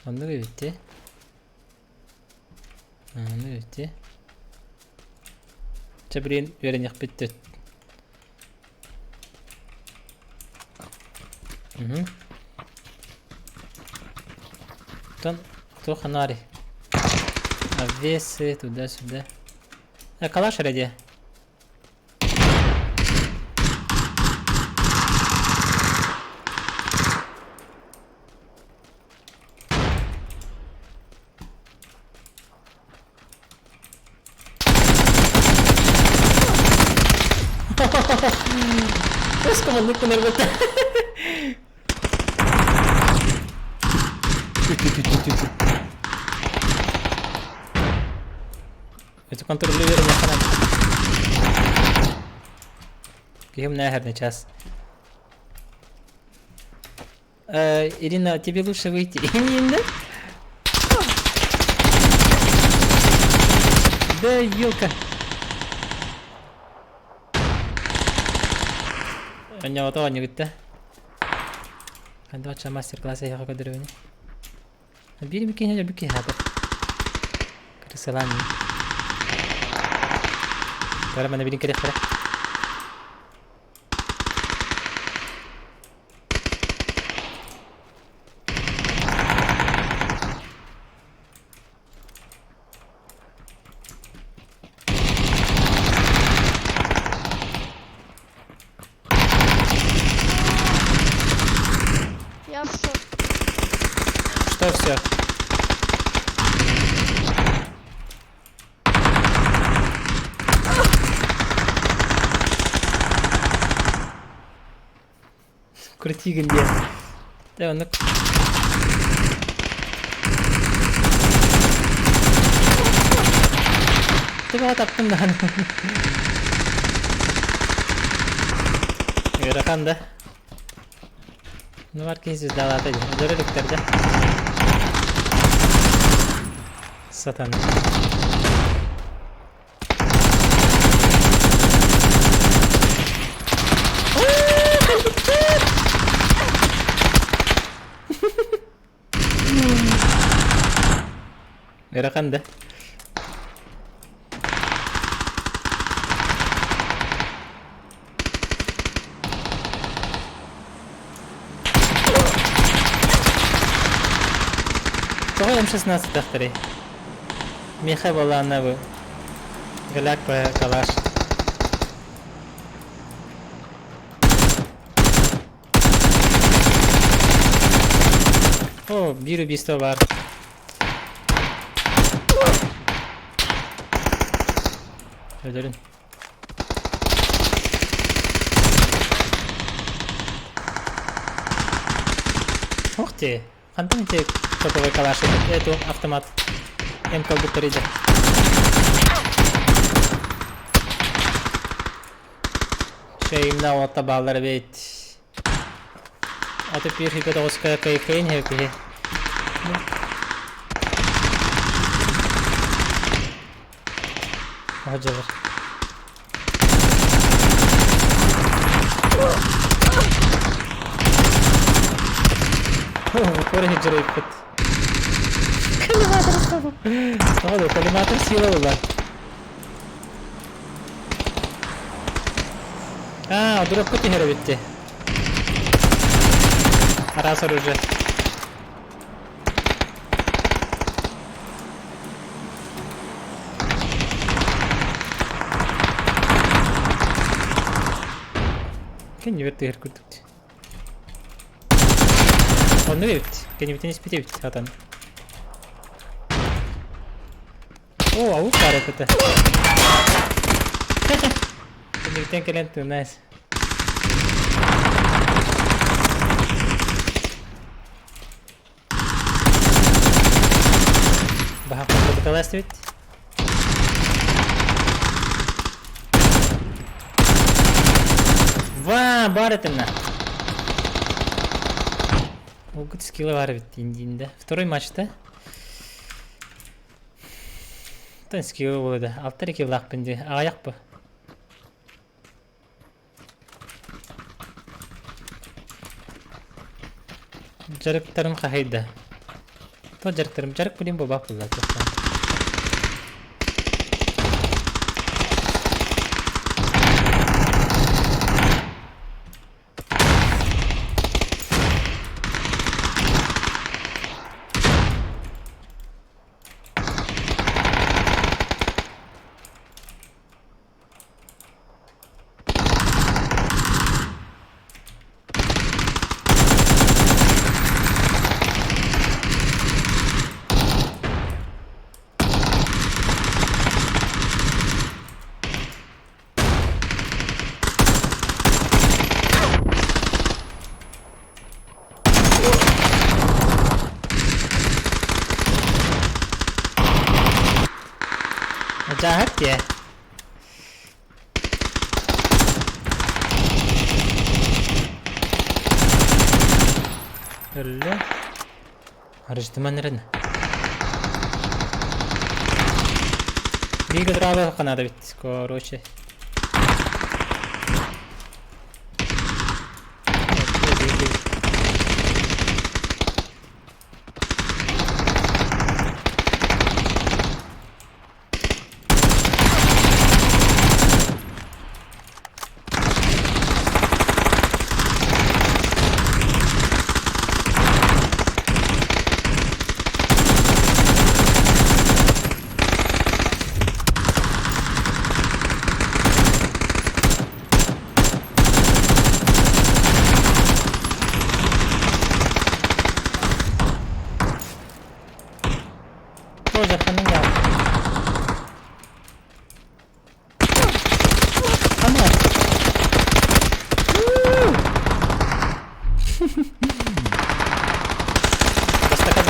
Анды көбетте. Анды көбетте. Чабірен өрен еқ бітті. Тон, кто ханари? Обвесы туда-сюда. Калаш ради. Es como no poner vuelta. Это контроль левера на канале. Кем нахер час. Ирина, тебе лучше выйти. Ирина? Да, ёлка.Anya auto anya gitu. Kan tuh cuma masters ya aku dari ini. Biar bikinnya bikin apa? Keresalan. Kalau mana bikin kerja. Что все? Крутигін де. Де оны... Тыға таптым да. Үйрақан да. Ну бар кейсіз далады. Дөріліктерді. Сатаны. Үйрақан да. Того М16 дақтыры. Меха была она вы. Галяк по калаш. О, бир убийство бар. Öldürün. Ух ты! Антон тебе топовый калаш. Это автомат. МК будто рейдер. Şeyimle o tabaları beit. Atıp bir hipet oska kayın hepi. Hocalar. Kore hicra hipet. Kalimatör sabah. Ne oldu? Kalimatör sila var. А, дурак потихера ведь. Раз оружие. Кен не верт игрку тут. Он не верт. Кен не не спите ведь, атан. О, а укарит это. Ken kalian tuh nice. Bahak untuk kelas tweet. Ваа, бар это на. Огут скиллы бар ведь индинде. Второй матчта. Тан скиллы болды. Алтар киллах пенде. Аяк бы. Жарыктарым хайда. То жарыктарым жарык билим баба кылла. Jahat ya. Öyle. Araştırma nerede? Bir kadar ağır kanada bitti. Korоче.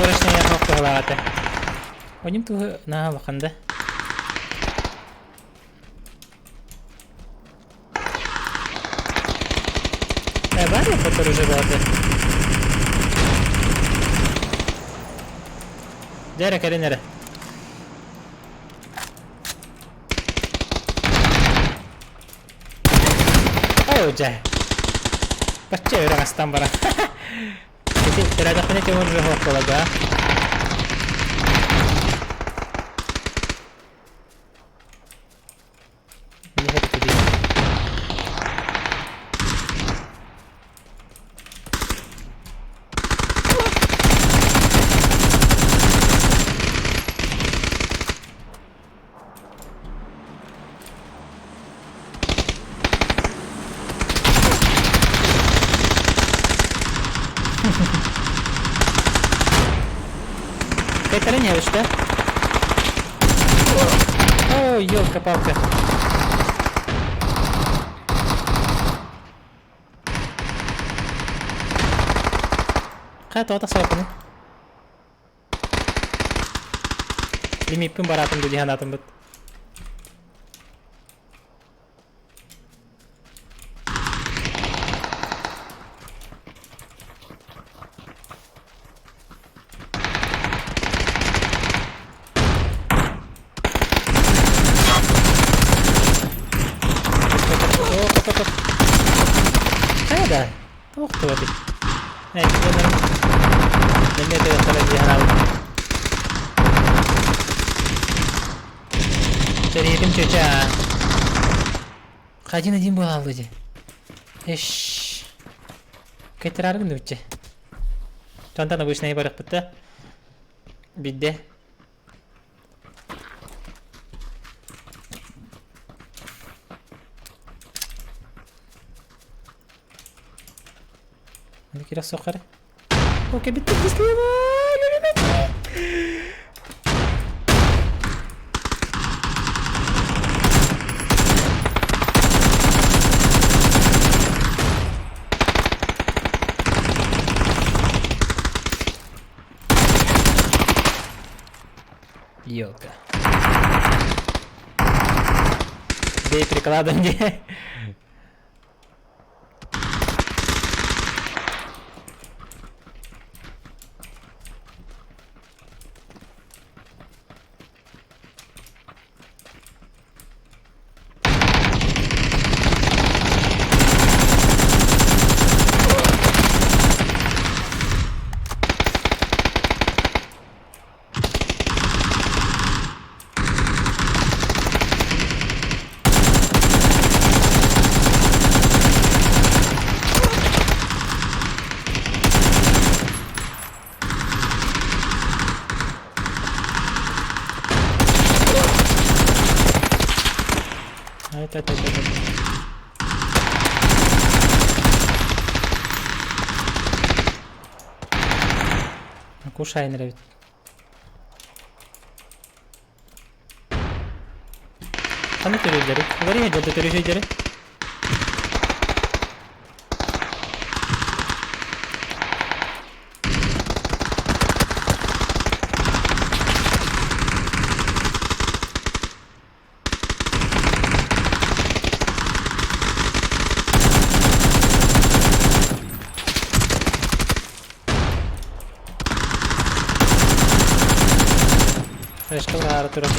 Uğraştan yapmak da halağıtı. Oyunum tuğu naha bakanda. Var ya fotoğrafı batı. Dere kere nere? Oh cah. Baca orang astam barang. Jadi terada kene cuma roh kolaga. Ini hari tadi. Кайтарение что? Ой, ёлка-палка. Kata otak saya punya. Limi pun baratum di hanatum bet. Ada. Oh, tuh tadi. Nah, itu benar. Ini tuh kalau di hanal. Jadi tim cuaca. Kajian aja bola aja. Ish. Kayak terarung nih cuaca. Contoh nabi sniper betul. Bide. Ini kira sokar. Oke, betul Slava. Yoga. Dia прикладом dia. Это. Кушай нравится. Kamu terus jadi, kemarin aja tuh terus jadi. Restaurar terus.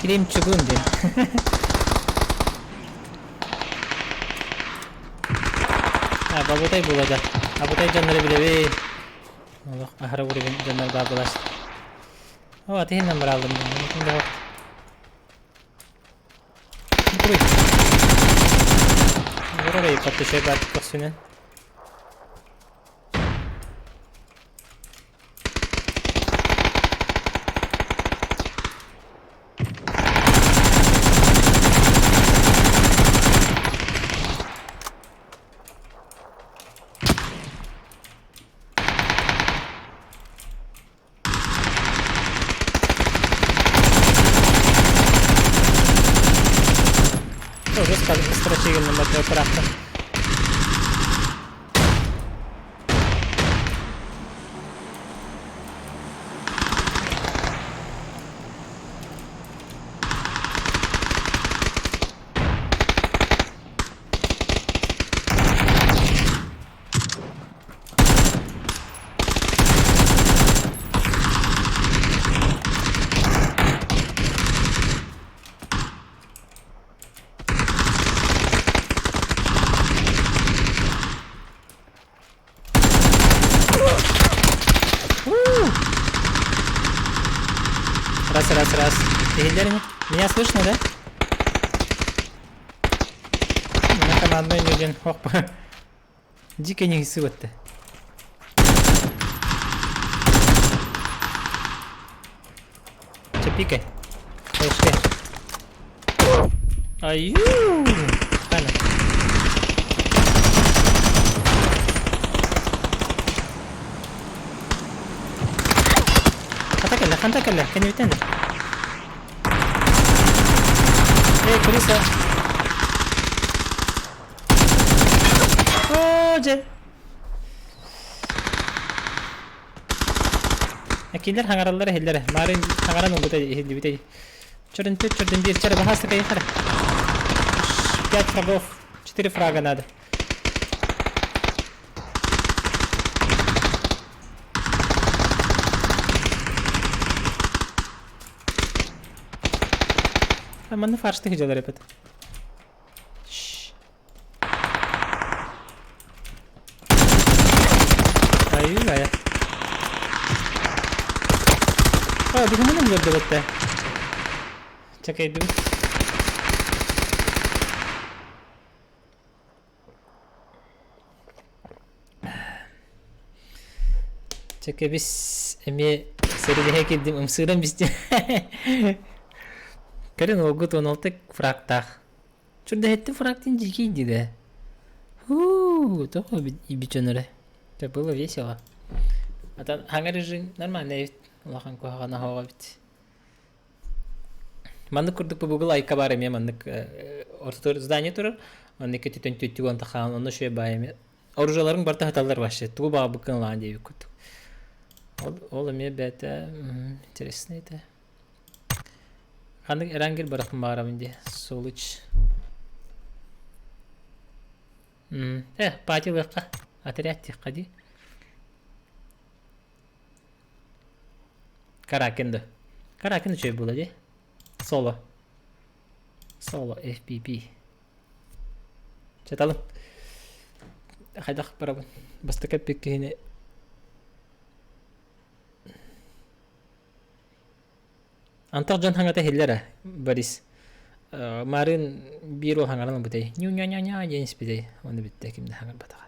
Kirim çubuğun diye. Ha, babutay bulacak. Babutay canları bile bir. Allah, ahara vuruyor canları daha bulaştı. O ateşin numara aldım ben. Şimdi bak. Orayı patlaşıyor artık basını. Уже стратегия на оператор. Раз. Меня слышно, да? Меня командой не один. Опа. Дико не гисывать-то. Че пикай? Пошли. Аю! Хана. Хантакалля. Can you attend? Эй, Криса. Оже. Акилер хангараллар хиллер. Марын хангаран угутай хилдибитай. Чорден бир чара бахаста кай хара. 5 фрагов. 4 фрага надо. Mana farşta gidiyorlar hep. Ayı ya. Aa, bir kumunu mu gördü bette? Çakaydım. Çakay biz emi seride hekildim. Umsıram biz. Karen olgut 16 фрактах. Şurada hette фрактин дикийди да. Только бичонере. Это было весело. А там хангар режим нормальный. Лахан кохана хава бит. Мандык курдук по Google айка бар эме мандык ортор здание турар. Аны кетен төттүгөн тахан, аны шөй байме. Оружаларын барта хаталар башы. Тугу бага быкын лан деп күт. Ол эме бета интересно это. Хандык эрангел баракын барам инде. Солыч. Пати лыкка. Отряд тиккади. Каракенді. Каракенді чөй болады. Соло. Соло FPP. Чаталым. Хайдах барабын. Бастыка пеккені. Антақ жан хаңата хеллері. Барис. Марын биру хаңаран бұтай. Ню-ня-ня-ня денис бітай. Оны бітті кімді хаңар батаға.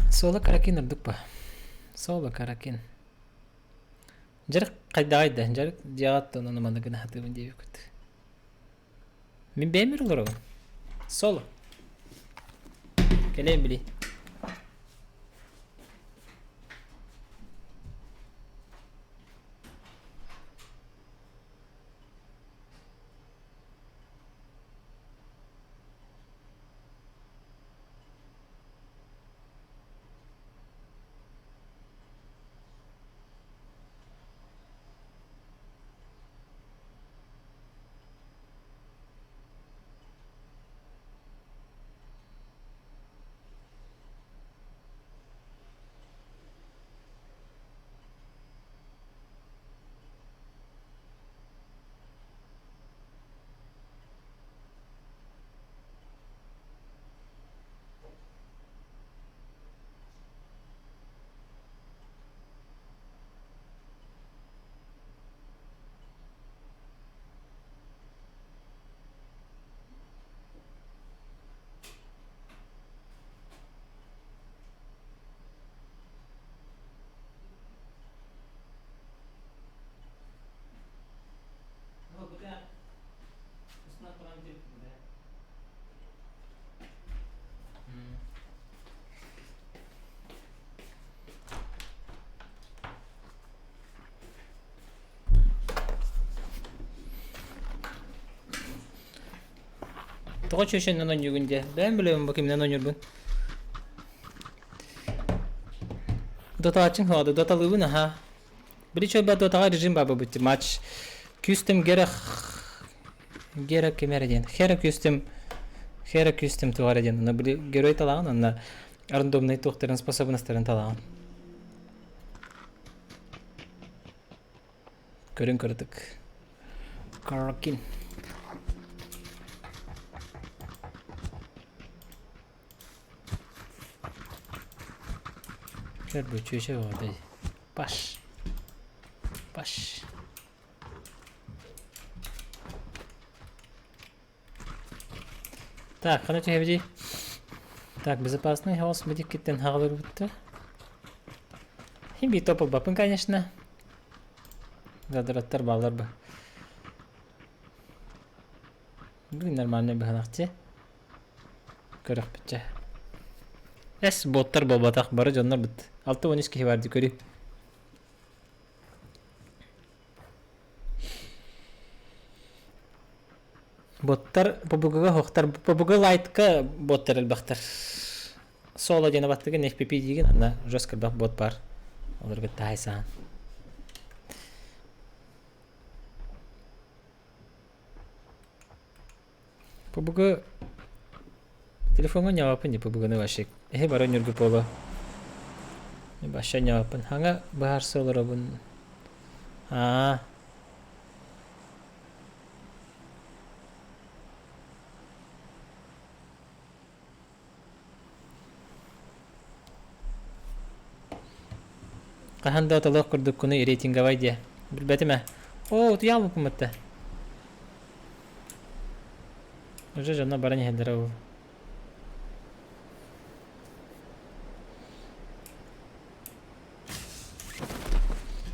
Соло каракин ырдык ба? Соло каракин. Жарык кайдагайда, жарык жагатты оны мандыгына хатыбын деп өкөт. Мен бемир олор. Соло. Келем били. Тоғы чөшеннен ойнығынде. Бән білемін бақы менен ойнырбын. Дота açın hadi dotalığı ne ha? Bir çöp ben dotağa rejim baba bitti maç. Küstüm gerek kemerden. Хера küstüm tuvaredен. На были герой талан, на рандомный тухтерен способностьтерен талан. Көрün kırdık. Karkin. Gel bu çöşe vardı. Baş. Так, короче, хевди. Так, безопасный хаос медикеттен хагылыр бутты. Химби топыл бапын, конечно. Задыраттар балар бы. Блин, нормальный баханакчы. Көрөк бітчі. Эс боттар болбатақ бары жоннар бітті. 6-13 кихи барды көрі. Боттар побугага хоқтар. Побуга лайтка боттар әлбақтар. Соло жена баттыгын FPP дейген, ана жөскірбақ бот бар. Олар бітті айсан. Побуга телефонға нявапын не побуганы башек. Эхе бары нүргі полы. Баша нявапын. Хаңа бағар солыр обын. Қаханда аталық күрдік күні рейтинга вайде. Бір бәтіме. О, тұял бұпым өтті. Уже жана бара нехелдер ау.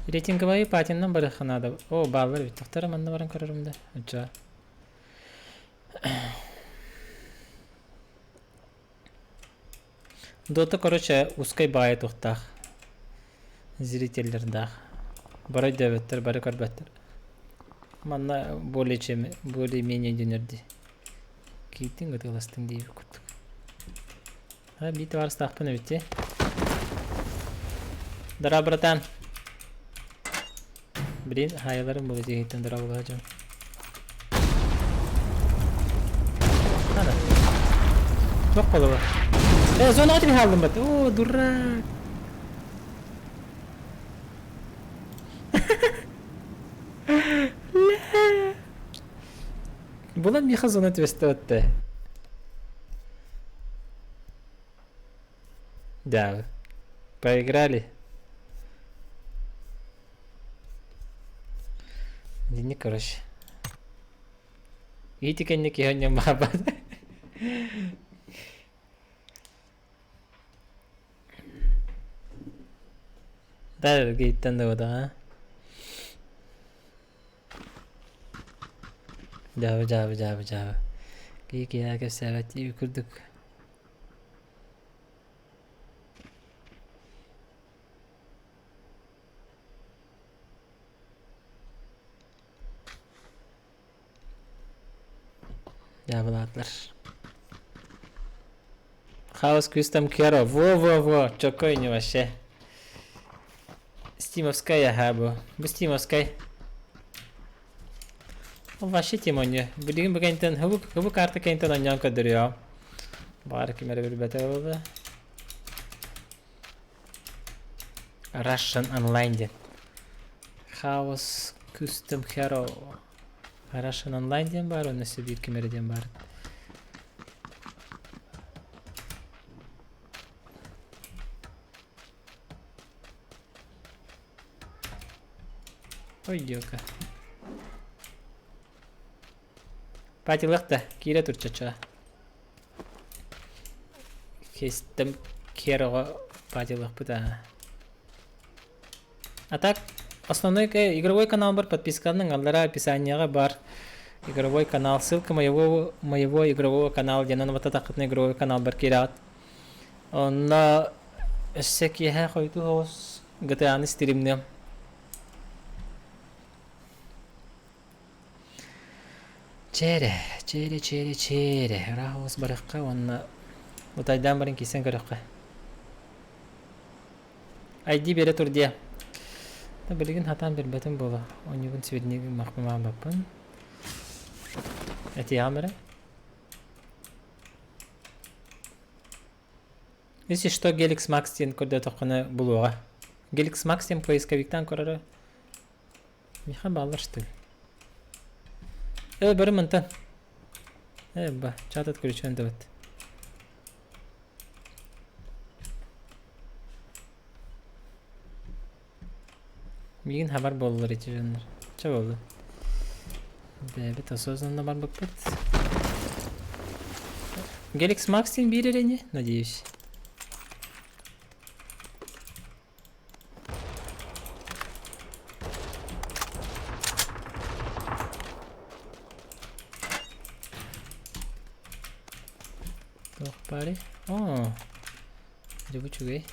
Рейтинга вайы патиннан бары қанады. О, балар бит. Тоқтары манна баран көрірімді. Үтча. Доты, короче, ускай байы тоқтақ. Зрительдердах. Бары дәветтер, бары көрбәттер. Манна более-менее дөнерді. Кейттің ғытыластың дейбі күттік. Бейті бар стақпын өтте. Дара, братан. Блин, хайыларым болы жегейттен дара болуға жон. Ана. Жоқ болы бар. Зона өтіп қалдым бәт. О, дурак. Бұлан миха зона өтіп өтті. Да, поиграли. Не, короче. Видите, коньяки гоним баба. Да, гейттен да вода, Жабы. Кейке әкеп сәбәтті үкірдік. Жабылатылар. Хаос Кюстам Керо. Во. Чокой не вообще. Стимовская хабу. Бу Стимовская. Вообще тимоне. Бүгін бүгінтен хубу карта кентен оньян көдіріо. Бары кемері бір бәті олды. Russian онлайн ден. Хаос Custom Hero. Russian онлайн ден бар, оны сөбір кемері ден бар. Ой, дёка. Патилықта, кейре тұрчача. Кестім кероға патилық бұта. А так, основной игровой канал бар, подписканың аллара описанияға бар. Игровой канал, ссылка моего игрового канала, денен вата тақытны игровой канал бар керат. Онна өссекеге қойду хоз GTA-ны стримнем. Чере, Чере. Рахос барыққа, онна ұтайдан барың кейсен көріққа. Айди бере тұр де. Білігін хатан бір бәтін болу. Онығын свернегі мақпыма бапын. Әте амыры. Если что, Galaxy Max тен көрді тоққаны бұлуға. Galaxy Max тен поисковиктан көрірі. Миха балар штыл. Бірі мұнтан. Ба, чатат көрішен дөт. Мигін хабар болылар еті жөнлер. Ча болды? Бәбі тасозында бар бұқпыт. Galaxy Max тен бір ерене? Надеюсь. Pare. Oh. Coba juga.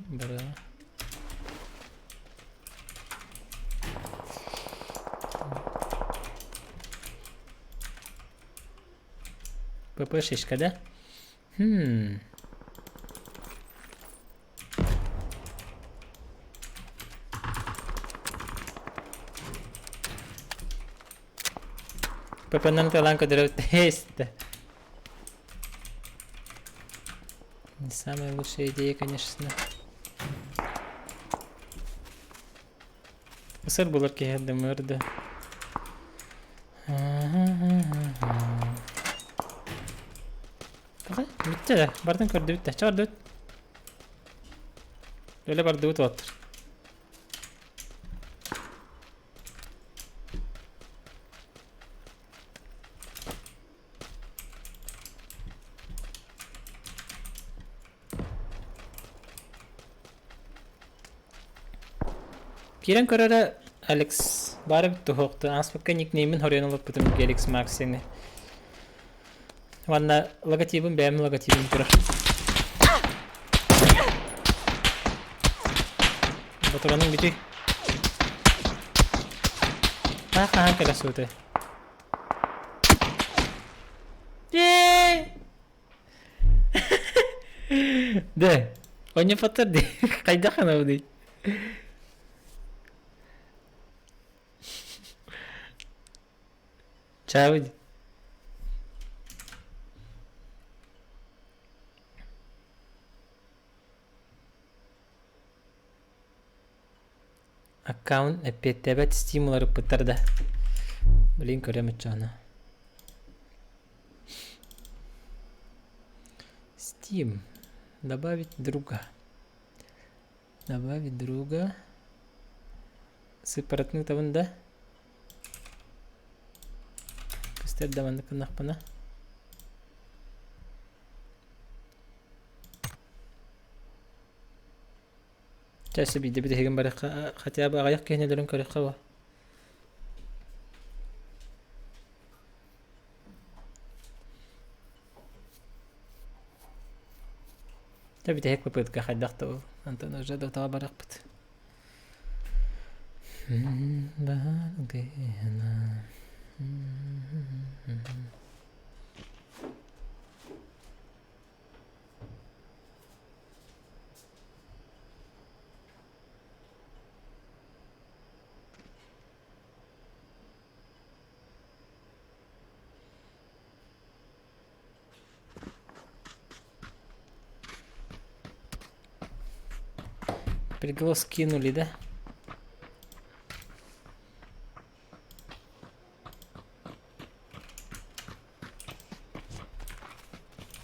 Bara. Papa şişka da. Papa nanti langkah dari test. Не самая лучшая идея, конечно. Сыр булар кегенде мөрді. Бітті де, бардың көрді бітті. Чағыр дөт. Öyle барды өт отыр. Kiran körere Alex bari bitti hoqtu. Aspakka nickname'in horyan olup bitim Galaxy Max seni. Vanna logotipim benim logotipim durur. Baturanın gücü. Ha kala suutu. De. Onya patır de. Kayda kana bu. Ciao. Аккаунт эпетебет стимулары пытырды. Блин, көремет жана. Steam. Добавить друга. Добавить друга. Сепаратный тавында. Давай наконец. Сейчас бейді бейді бары хотя бы ағаяқ кейіне дөлін көрек қауа. Бейді хек бөпөдікі қайдақты ол. Антон ұжа дұқтаға барақ бұд. Приглас кинули, да?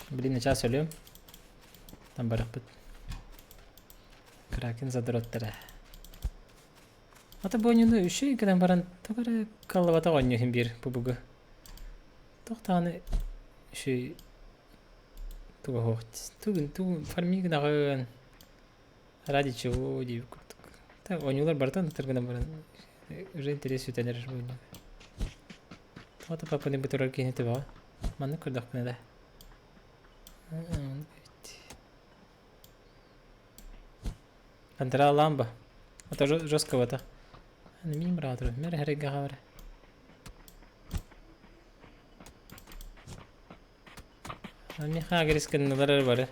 Блин, сейчас ölüyorum. Там барах бит. Кракен задроттара. Ата бонюну үші екеден баран тағары қаллавата ғанюхин бір бұбығы. Тоқтағаны үші туға хоқты. Тугын фармигін ағын. Ради чего дейіп көрдік. Так, ойнулар бартан тұрғынан баран. Уже интерес өтенер бойны. Тоғата папаны бұтырар кенеті баға. Маны көрдік бұны да. Контрол ламба. Это жестковато. Минимум радует. Мэр харига хавра. Меха агрескеннелер бар.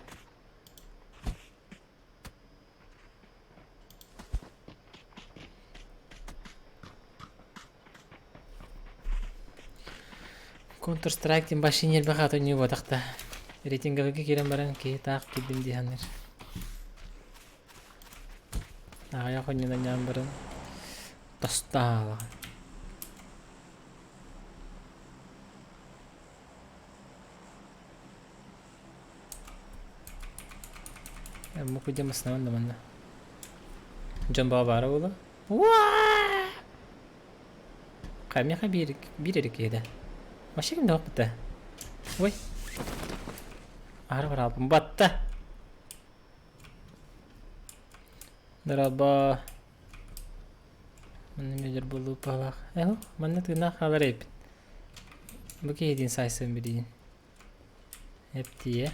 Counter-Strike тем башин ел баха тойны ватакта. Рейтинговыга кирен баран ки так кидим диханыр. Ая хоннан ян баран. Тастала. Мы пойдем основно манна. Джамба бара ула. Уа! Камеха бирерик еда. Машин да опыта. Ой. Ара батта. Дараба. Мен меҗер булу палак. Мен тына халарып. Бу кедин сайсын бидин. Эптие.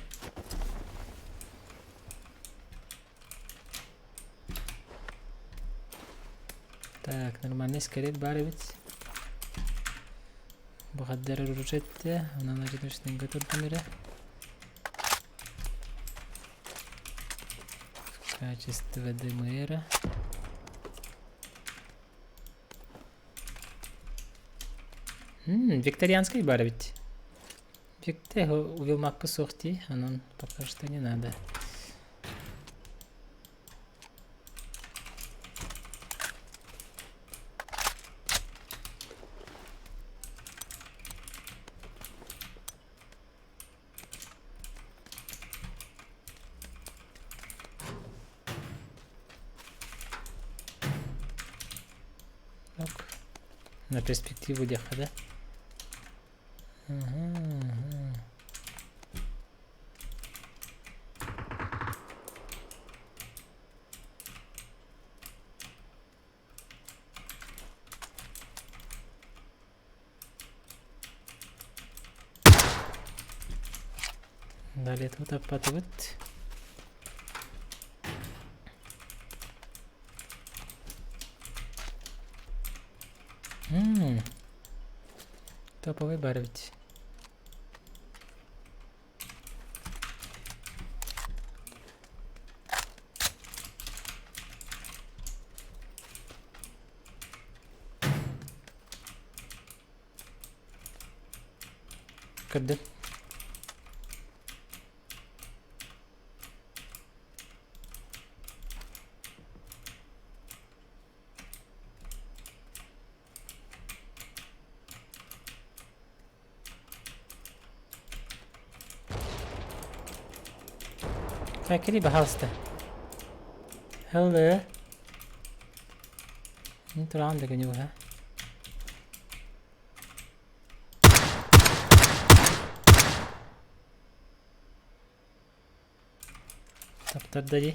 Так, нормальный скелет барывать. Бухаддер ружетте. Она начинает что-то готовить камера. Качество ДМР. Викторианский барывать. Виктор увел мак посохти, а нам пока что не надо. На перспективу деха, да? Далее тут опатывать. Топовый барвить. Когда? فاكري بهاوسته هلا انت عندك نيوها طب تبدأ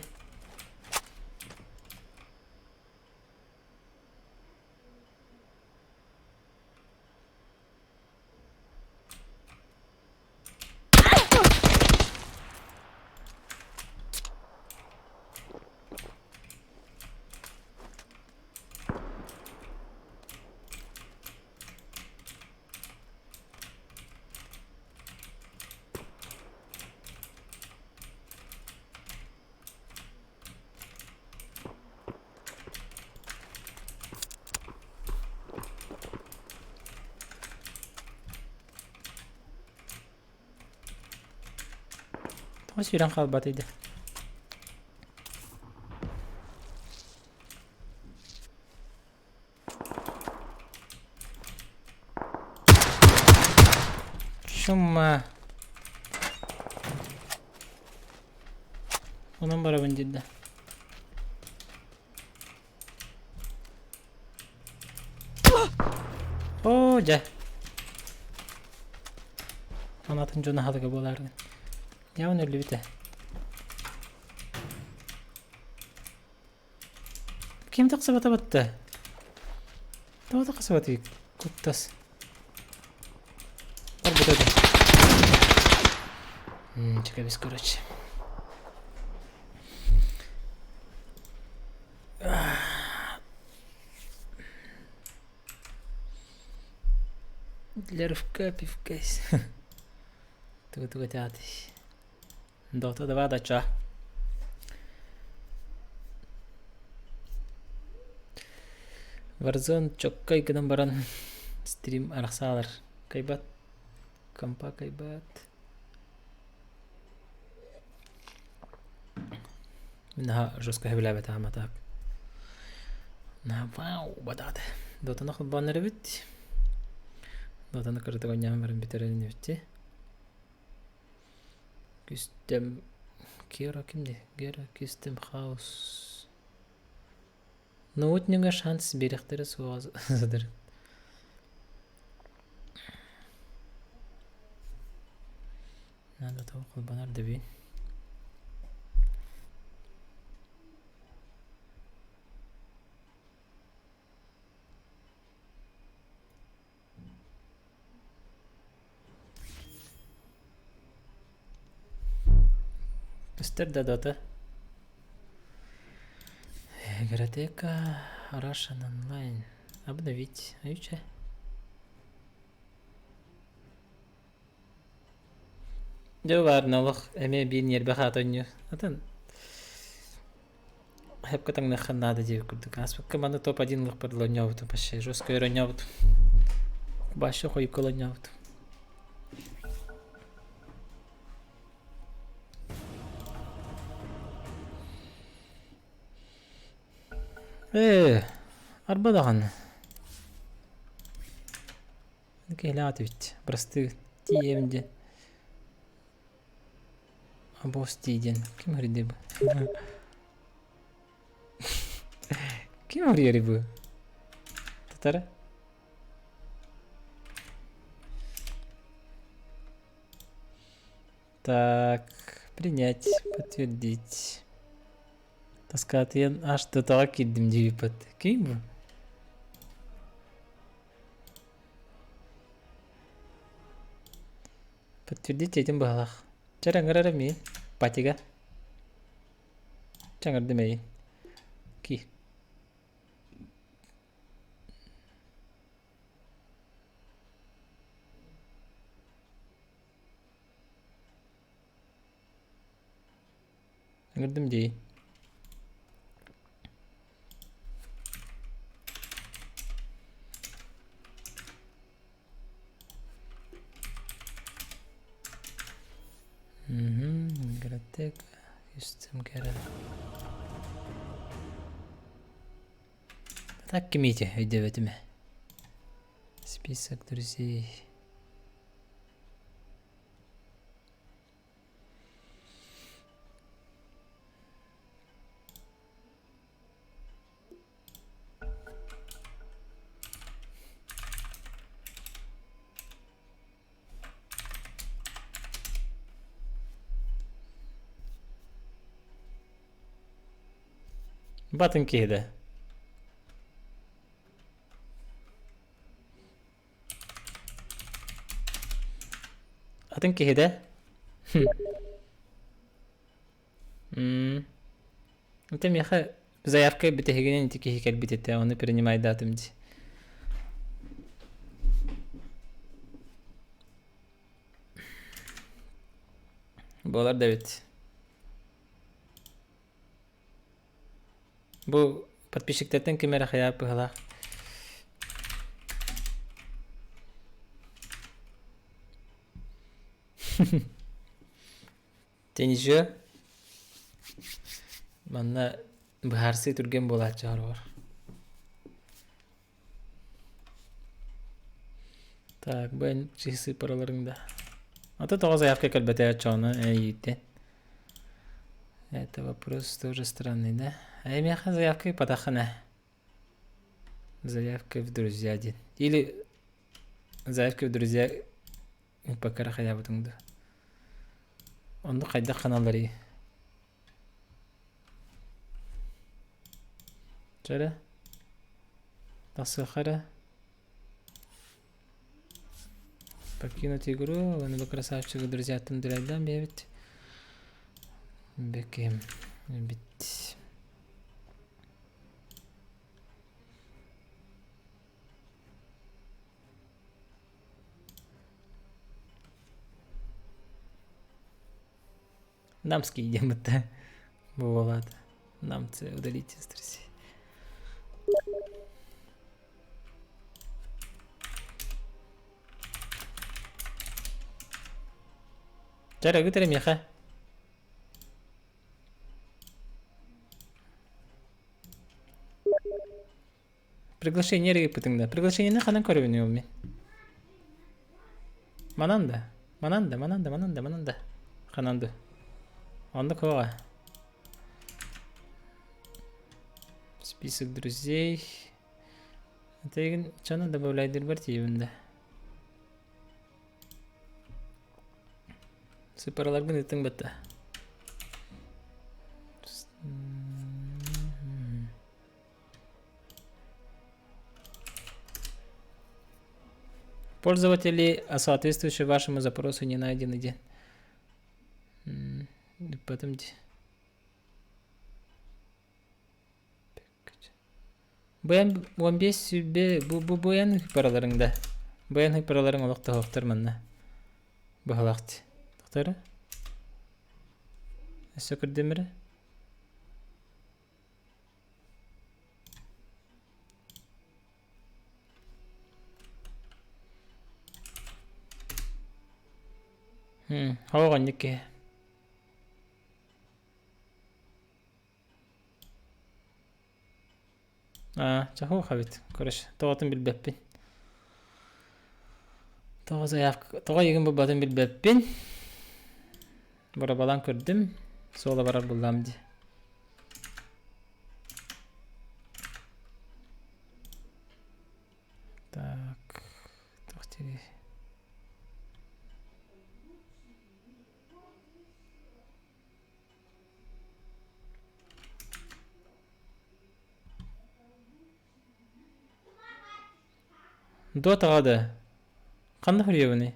Hoş bir an kalbatıydı. Şumma. Onun beraber cidden. Hoca. Anlatın cana halıga bolardı. Ya onu öyle bite. Kim taksa bata batta? Tahu tak kasabati kutas. Arbut aja. Cek habis courage. Для рывка пивкайся. Tuh hati-hati. Дота давай дача. Варзон чоккай кыдан баран стрим арахсалар. Кайбат. Кампа кайбат. منها جوسكو هبلا بتاع متاك واو بدات دوتا ناخد بالنا ربت دوتا نكرت غنيا مرن بترين نفتي كيستم كيرا كمدي كيرا كيستم خاوس نوت نيغا شانس بيرختر سواز زدر نادا توقع بنار دبي استبدأ دوتا игротека Russian онлайн обновить юче جوار نلخ امي بين يربح اتنيو اتن هب كتن نخن надо дев курдук ас команда топ-1 лох подлонёвту паше жестко ронёвту баше хой колонёвту арбадаган келатвит просты тиемде абостиден ким гридеб ким гридеб татара так принять подтвердить таскат я аж до того кидим дивипат ким подтвердить этим балах чарангара ми патига чангар демей ки ngardem di игротека систем кера так кимите идеветиме список друзей باتن كده اتن كده انت يا اخي заявкой битегенен тики хикел битете он принимай датым ди болар да бит bu подписчиктерден кемера хаяп хала тенижө манна баарсы турген болачар бар так ben чиси параларыңда ата тогыз заявка келбете ачаны эйте это вопрос тоже странный, да? А я заявкой подахана. Заявкой в друзья один. Или заявкой в друзья пока рахая потом да. Он ну хайдах каналари. Чара? Тасахара. Покинуть игру, он бы красавчик друзья там драйдам бегать. Бекем бит. Намский идем-то. Бывает. Намцы удалите стресси. Жара күтәрем яха. Приглашение реги пытыңда. Приглашение қанан көріп ол мен. Мананда. Қананды. Онда көға. Список друзей. Тегін чаны добавляйдыр бар тейбінде. Сыпараларбын еттің бәтті. Пользователи, соответствующие вашему запросу, не найдены где. Потом... Бән 15 сүбе бұян параларыңда. Бән параларың олықта хоқтар манна. Бұғалақты. Тоқтары? Әсі күрдемірі? Хауған неке. Чаху қабет. Көріш. Тоғатын білбәппен. Тоға егін бұбатын білбәппен. Бұра балан көрдім. Сола барар бұлдам де. Так. Тоқтері. Дота ғады. Қанды хүрие бұны?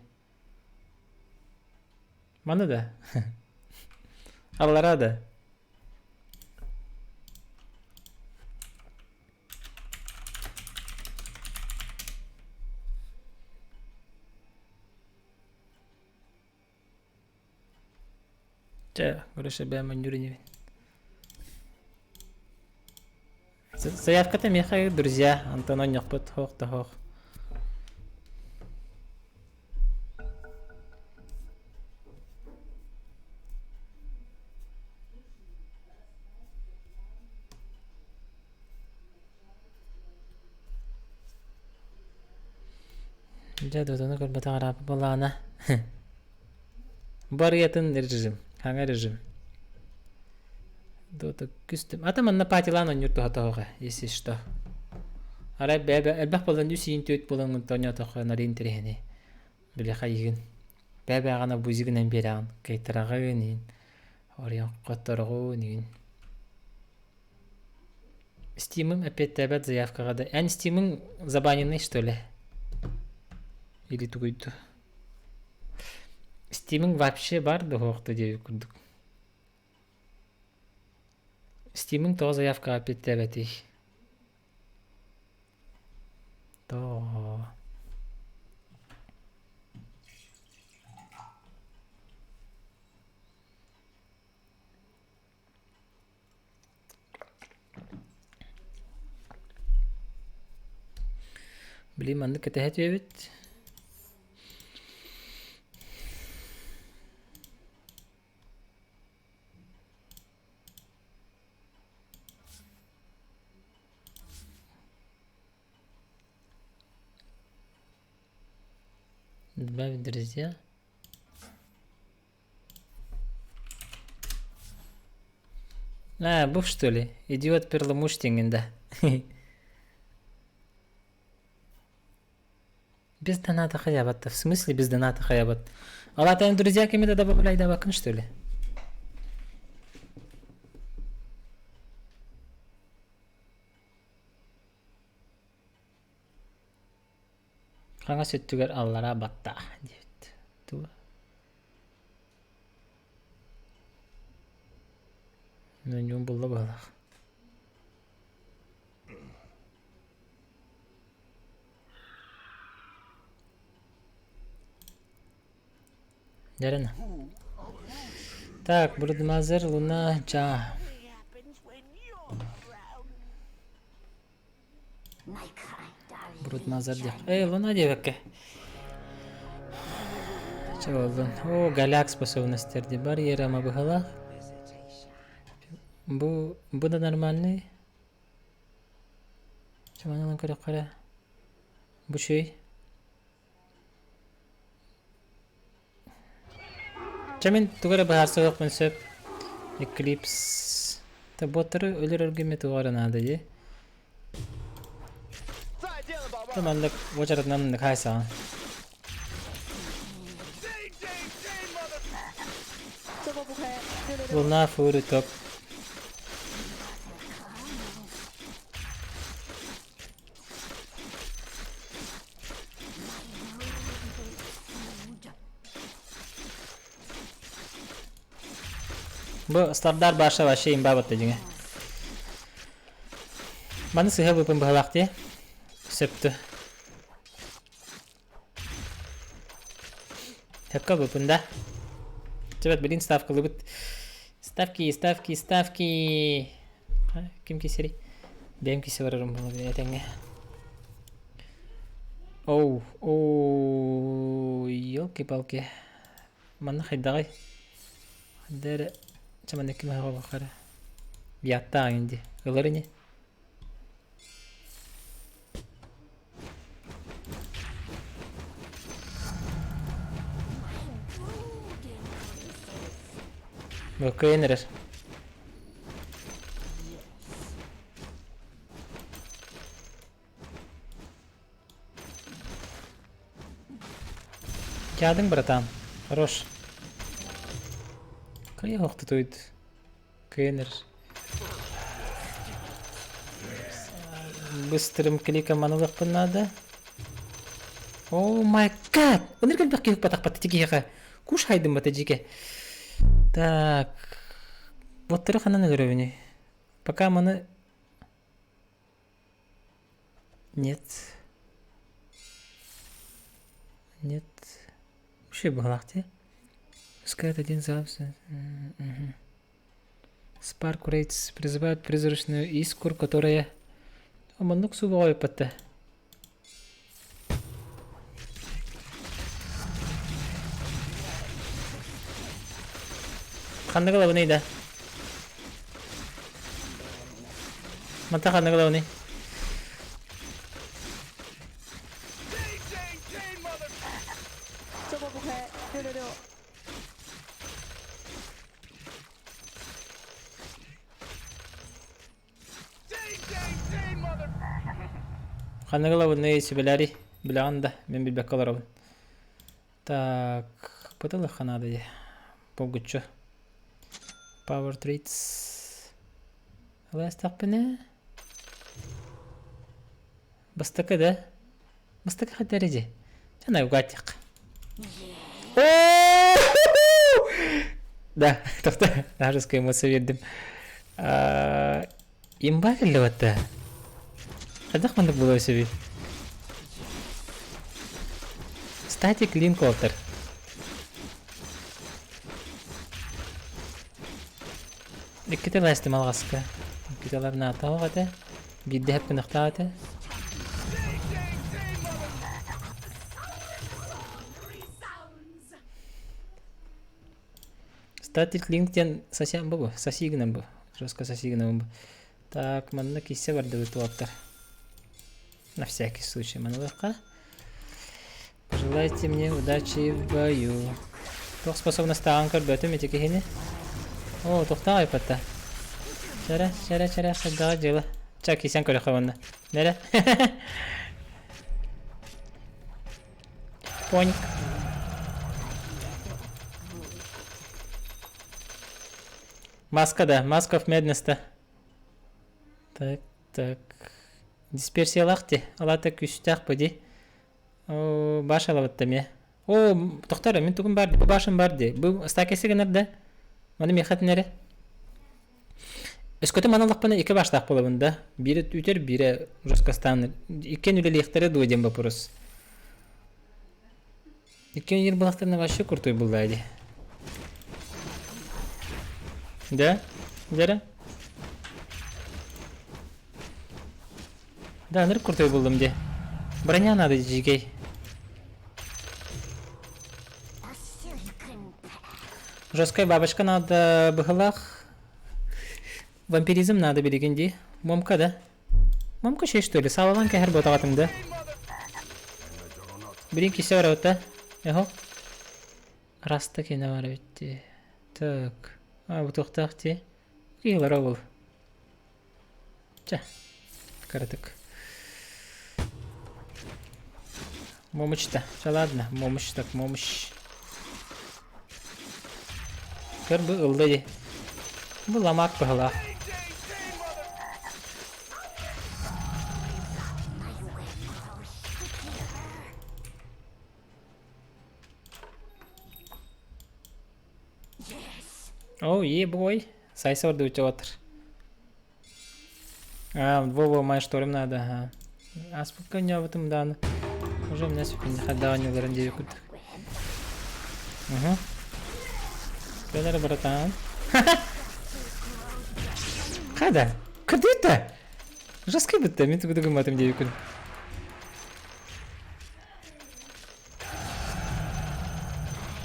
Маны да? Аллара да? Ча, көріші бәмін жүріне бен. Заявка-то меха, друзья. Антонон нёхпыт, хоқ-то хоқ. Жадуданы көрбәті қарапы болағына. Бар етін режим. Хаңа режим. Дота күстім. Атаманна патилан он юрту хатауға. Если что. Арай әлбәқ болан үсейін төйт болан ұнтоня тоқы нарин терехіне. Білеқа егін. Бәбі ағана бұзігінен берағын. Кайтыраға гөнейін. Ориян қоттарығы гөнейін. Стимым опять тәбәт заявкаға да. Ән стимың забаненный, что ли? Или тугуйду. Стимың вообще бар да хоқты деп күрдік. Стимың тоғы заявка опять тәбәтей. Тоғы. Білейм, аңды кәтәхет өйбет. Добавить друзья. Бух что ли? Идиот перломуштингенда. Без доната хаябат. В смысле без доната хаябат? Алатайм друзья кем-то добавляй добавкан что ли? Қаңа сөттігер аллара батта дейт. Туа. Нөңін бұлды бағалақ. Дәріні. Так, Брудмазер, Луна, Ча. Брудмазер дек. Луна девекке. Чавалдын. О, галяк способностерди бар, ерама бухалах. Bu da нормальный. Чаманалан кара. Bu şey. Çamin tugara bahar soğuk mensep. Eclipse. Ta botları ölür örgüme tugara nada ye. Tamam da wajaratnan da kaysa. Luna furu top. Bu standart başa şeyin babat dediğine. Bana sıhha bu pembahlak diye. Septu. Hepka bu punda. Cepat bilin stavka lubut. Stavki. Kim ki seri? BENQ severim bunu bir etenge. Oh, yolki-palki. Mana haydağı. Dere. Cuman kim hava bakar. Biatta indi. Öyle ne? Bakayım neler. Kağıdın bıratam. Хорош. Кая хохта тойд? Кенер. Быстрым кликом аналогпын надо. О май гад! Өнерген бақ кеуіп батақ тегеға. Куш хайдым бата жеке. Так. Боттыры қанан өлірөвіне. Пока мұны... Нет. Вообще бағалақты. Пускает один запуск. Spark Rates призывают призрачную искру, которая... Манук сувой пата. Ханна главный, да. Мата ханна главный. Ханна главный сибиляри. Биланда. Мен билбек каларабын. Так. Пытылы ханады де. Полгучу. Power Traits. Алай астақпыны. Бастықы да. Бастықы хаттары де. Жана угатиқ. Да, тоқта. Нажеская эмоция вердім. Имба келі батты. Қадақ мандық болу сөбей. Static Link Alter. Ikkitela istimal qasqa. Ikkitelarni atavaqata. Bidde hep naqtaata. Static Link тен сосян бу. Сосигнам бу. Жестко сосигнам бу. Так, манна кисе барды витуаттар. На всякий случай, манылыққа. Пожелайте мне удачи в бою. Тоқ способность тағанқыр бөтім етеке хені. О, тоқта айпатта. Чара, қаддаға жылы. Чак кисен көрі қауынна. Нәрі? Моник. Маска да, Mask of Madness-та. Так. Дисперсия лақты. Алата күстәқ бұди. О, баш алабытты ме. О, тоқтары, мен түгін барды. Бұл башым барды. Бұл стакесі гінірді. Оны мехатын әрі. Өскөті маналықпыны екі баштақ болабында. Бірі үтер, бірі жосқастаныр. Икен үлі лектері дуеден бапырыз. Икен ер бұлақтарына башы күртой бұлдайды. Да? Жара? Да, нырып куртой болдым де. Броня надо жигей. Жесткая бабочка надо бахалах. Вампиризм надо билигенди. Момка, да? Момка şey что ли? Салалан кахер ботагатым, да? Блин, кисе вара да? Эхо? Раста кене вара битти. Так. Bu toxtaqti. Kıyılara ol. Çah. Karatık. Momıç da. Çaladna. Momıç tak. Momıç. Kır bu ıldı. Bu lamak bahala. Oh yeah boy. Сайса орды өте отыр. Во-во, май шторым надо. Спокойно в этом даны. Уже у меня спокойно ходание в ранде куда. Педер, братан. Хада. Куда это? Жесткий будто, мне тут куда матом девику.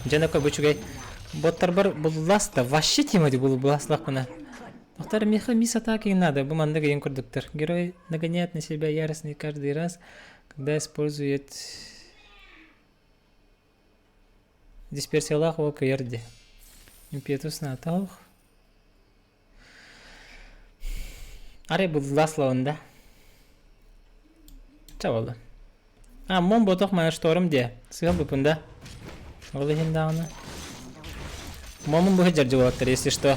Джанакой бычугай. Боттар бар булласта, вообще темади был булласлах мына. Доктор мис атаки надо, bu manda game курдуктар. Герой нагоняет на себя яростный каждый раз, когда использует дисперсия лах волка ярди. Импетус на таух. Аре булласла онда. Чавалы. Мон боток мая шторым де. Сыгал бупында. Олы хиндауна. Момун будет жарджилаттар, если что.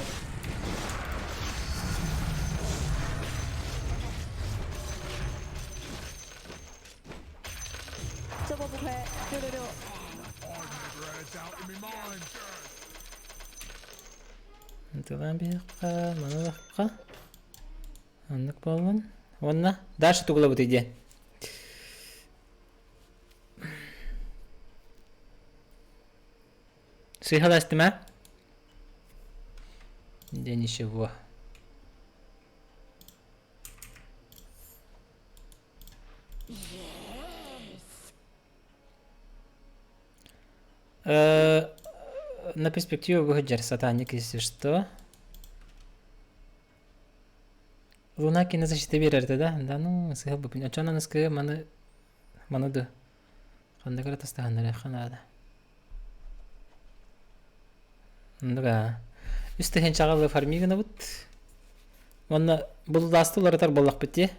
Дальше тугла вот иди. Сыхаластыма? Да ничего. На перспективу выходит сатаник, если что. Лунаки на защиту верят, да? Да ну, сыгал бы понял. Что она сказала, мануду. Хандаграт останется ханада. Да. Üstühen çağalı farmigana bud. Ona buldastı laratar bollak bitti.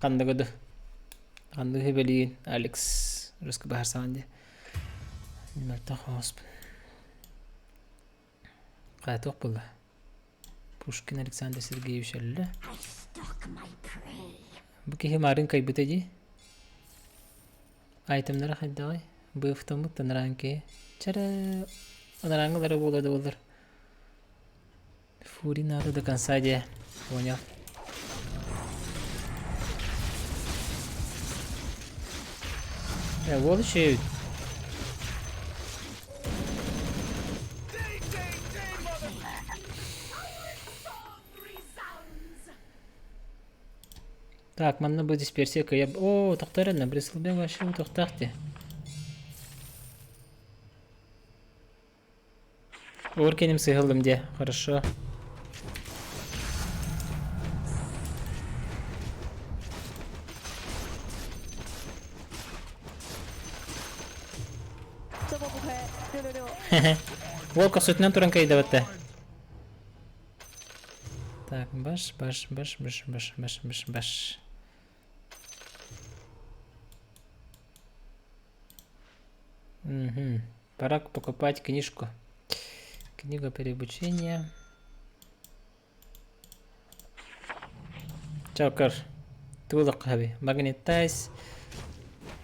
Kandıgıdı. Kandıgı beliyin Alex. Rıskı bahar sağındı. Mertah hospun. Qayatoq buldu. Pushkin Alexander Sergeyevich elle. Bu kehi marin kaybeteci. Itemlere haydağay. Bu haftamlık tanıranki. Çara. Onarangları buladı olur. Фури надо до конца, где понял. Вот еще. Так, нам надо будет дисперсия. О, тохтаренно, прислабил вообще у тохтахте. Оркенем сыгылдым де, хорошо. Волка сутнен туран кайдаватты. Так, баш. Пора покупать книжку. Книга переобучения. Чокер. Тулок хаби. Магнитайз.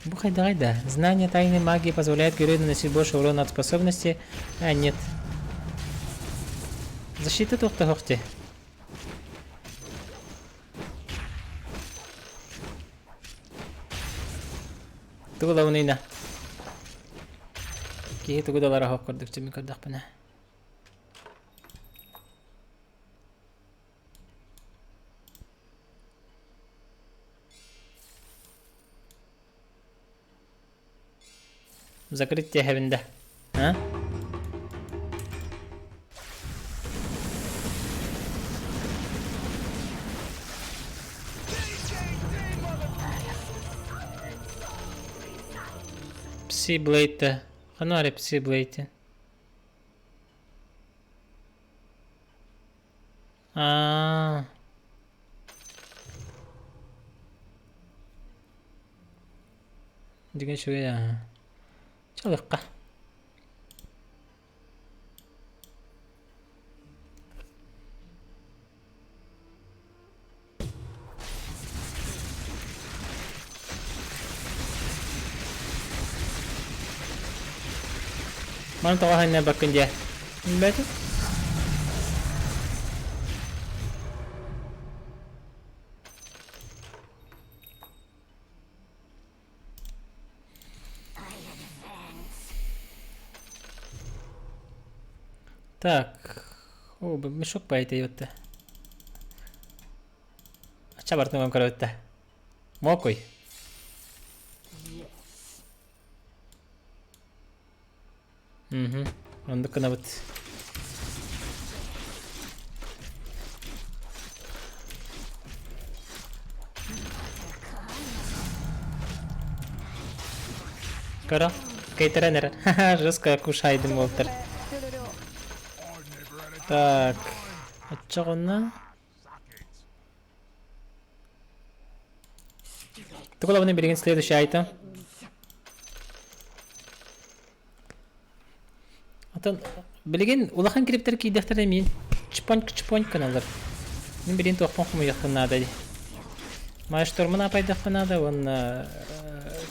Бухай да. Знание тайной магии позволяет герою наносить больше урона от способности. Нет. Защита тухта-хохте. Тула унина. Кихи тугудалара хохкордук чеми кордах пана. Закрытие хевинда. А? Пси-блейта. Ханаре пси-блейте. Деген шوية شلقة mana tahu hanya bakal dia baca Так, о, мешок пойдет. А что бартом вам кровать-то? Мокой. Угу. Он только вот. Кара, кейтеренер. Ха-ха, жестко кушает молтер. Так, отчего? Ты главное береги следующий айтем. Atan bilgin ulahan kripter ki deftere min чпоньк каналдар. Мен берин тоқпон хуму яқынада. Май штормына пайда қанада он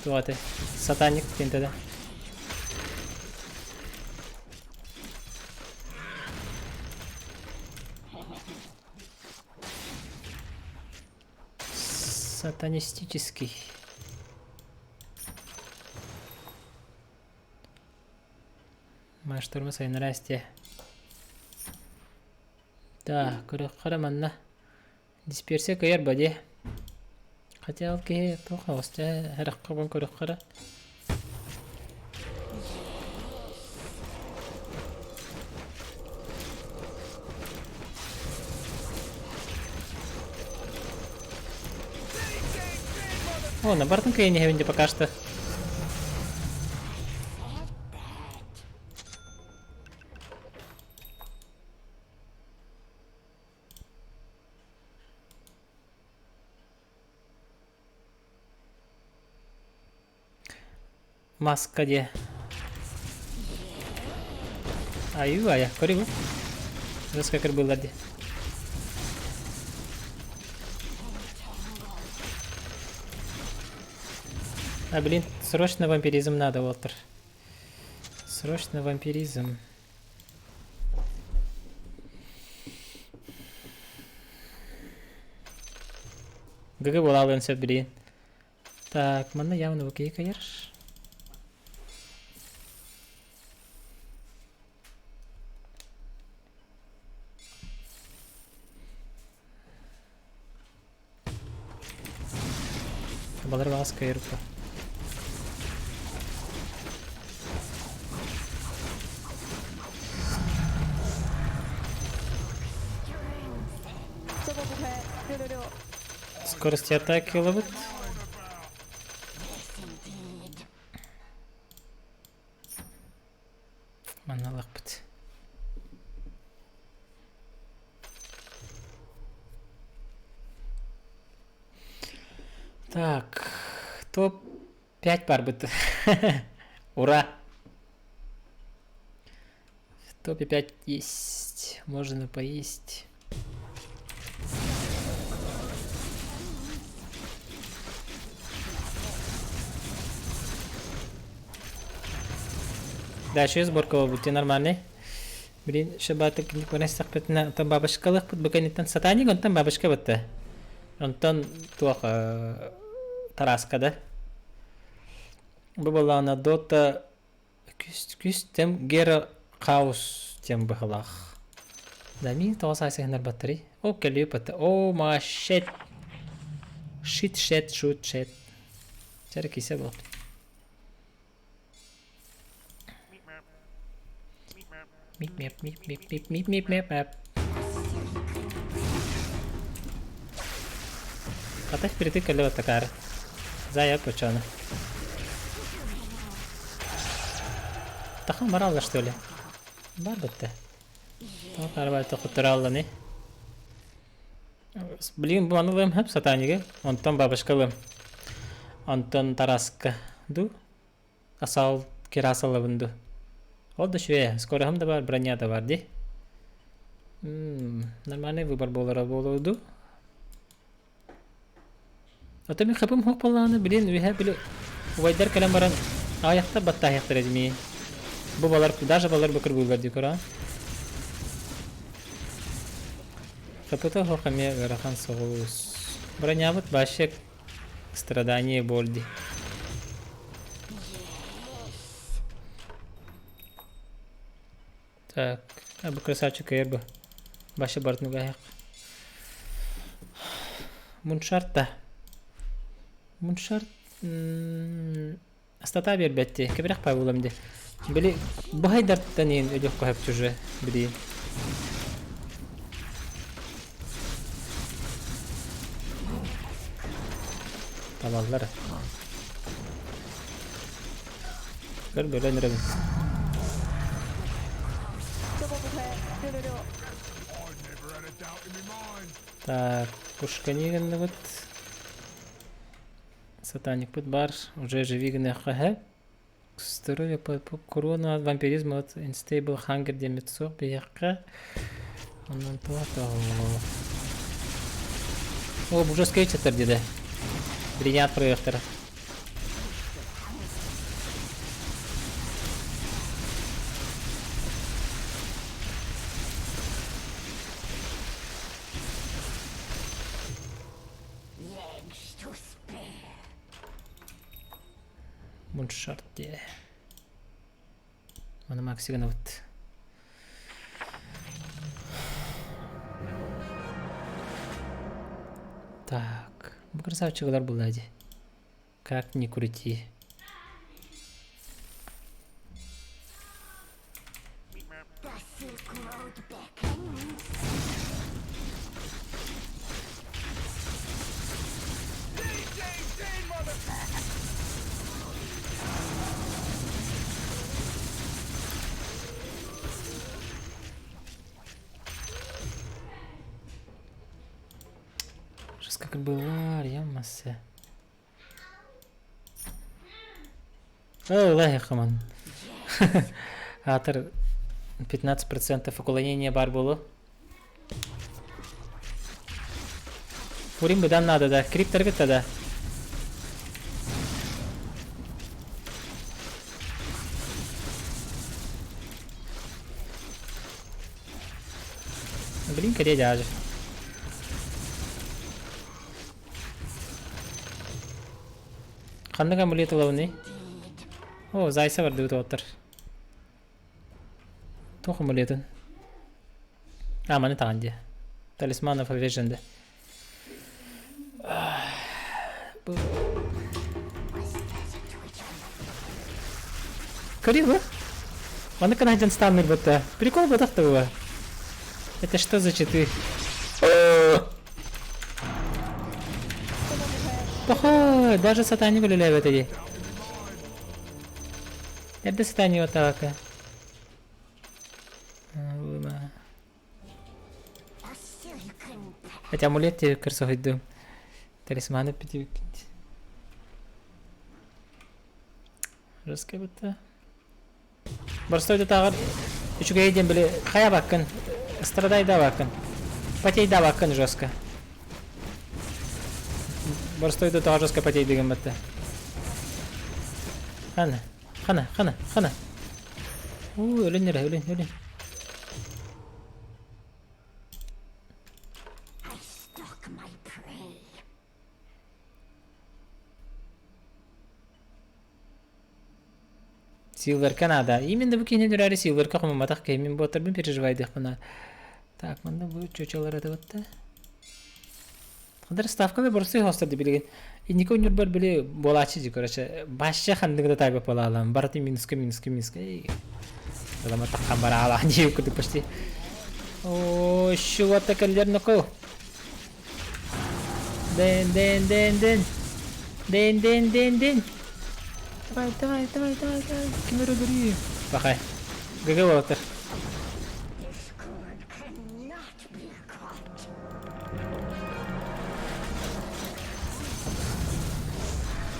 туате сатаник тентада. Сатанистический. Маштурма сайын расте. Да, қараманна. Дисперсия көйер бәде. Хотя алки тоқа осты әраққа бан көрік қара. О, на бартынка я не хевенде пока что. Маска де. Аю, ая, корибу. Раскакар был ладе. А, блин, срочно вампиризм надо, Уолтер. Срочно вампиризм. ГГ была лэнсет, блин. Так, манна явно окей, каерш. Оборвалась каерка. Скорость атаки ловит. Манна лапит. Так, топ-5 пар будет. Ура! В топе 5 есть. Можно поесть. Да, еще сборка будет нормальный. Блин, шабаток не понесет, там бабушка лык, буквально там сатаник, он там бабушка вот. Он там туах тараска, да? Была на дота күс тем гера хаус тем бахалах. Да, мин то сайсах на батареи. О, калипата. О, ма shit. Shit. Чара кисе был. Мип. Хатах перетык или вот такая. Зая почана. Таха моралла что ли? Барбатта. Так арбайта хутралла не. Блин, банулым хеп сатаниге. Онтон бабашкалым. Онтон тараска. Ду. Асал кирасалабынду. Ол да шве. Скоро хам да бар, броня да бар, ди. Нормальный выбор болуду. Ата мен хапым хок баланы билен үһә биле. Уайдар калам баран. Аякта батта аяктар эдми. Бу балар даже балар бакыр булгар ди кора. Капыта хокаме гарахан соус. Бронявыт башек страдание болди. Так, абу красавчик эрбо. Башы бартнуга аяк. Муншарта. Муншарт астата бербетти. Кебирак пабулам де. Били бахайдартан ен өдөк коеп чуже били. Tavallar. Gör böyle nereye? Так, пушканиган вот. Сатаник путь бар, уже живиган хэ. Здоровье по корона, вампиризм, вот unstable hunger демитсо, бияка. Он то. О, уже скетчер деде. Принят проектор. Муншарте. Она максигана вот. Так, красавчик был лади. Как ни крути. Как была, ямаса. Аллахи хаман. Атер 15% уклонения бар было. Фурим бедан надо, да. Криптор бит да. Блин, каде даже. Қандай амулет олау не? О, зайса бар деуді отыр. Тоқ амулетін. Маны таған де. Талисманов авеженді. Кори ба? Оны канаден станнер бұтта. Прикол бұтақты ба? Это что за читы? Охо, даже сатани гуляли в этой. Это сатани вот так. Хотя амулет тебе красивый дом. Талисманы пяти. Жесткая вот. Барстой до того. Еще гайдем были. Хая бакан. Страдай да бакан. Потей да бакан жестко. Барстой до того жестко потей дигам это. Хана. Ölün. Silver Канада. Именно bu kine dürari Silver kakma matak kemin bu otur bin переживайды buna. Так, manda bu çoçalar adı batta. Kadar stavka ve borsu hostadı bilgen. İndiki oyunlar var böyle bolaçı dikoraça. Başça handıgda tabi pola alan. Barati minuska. Lama tak kamera ala aja aku tuh pasti. Oh, shit kalian nako. Den. Давай. Камеру бери. Пахай. Гага water.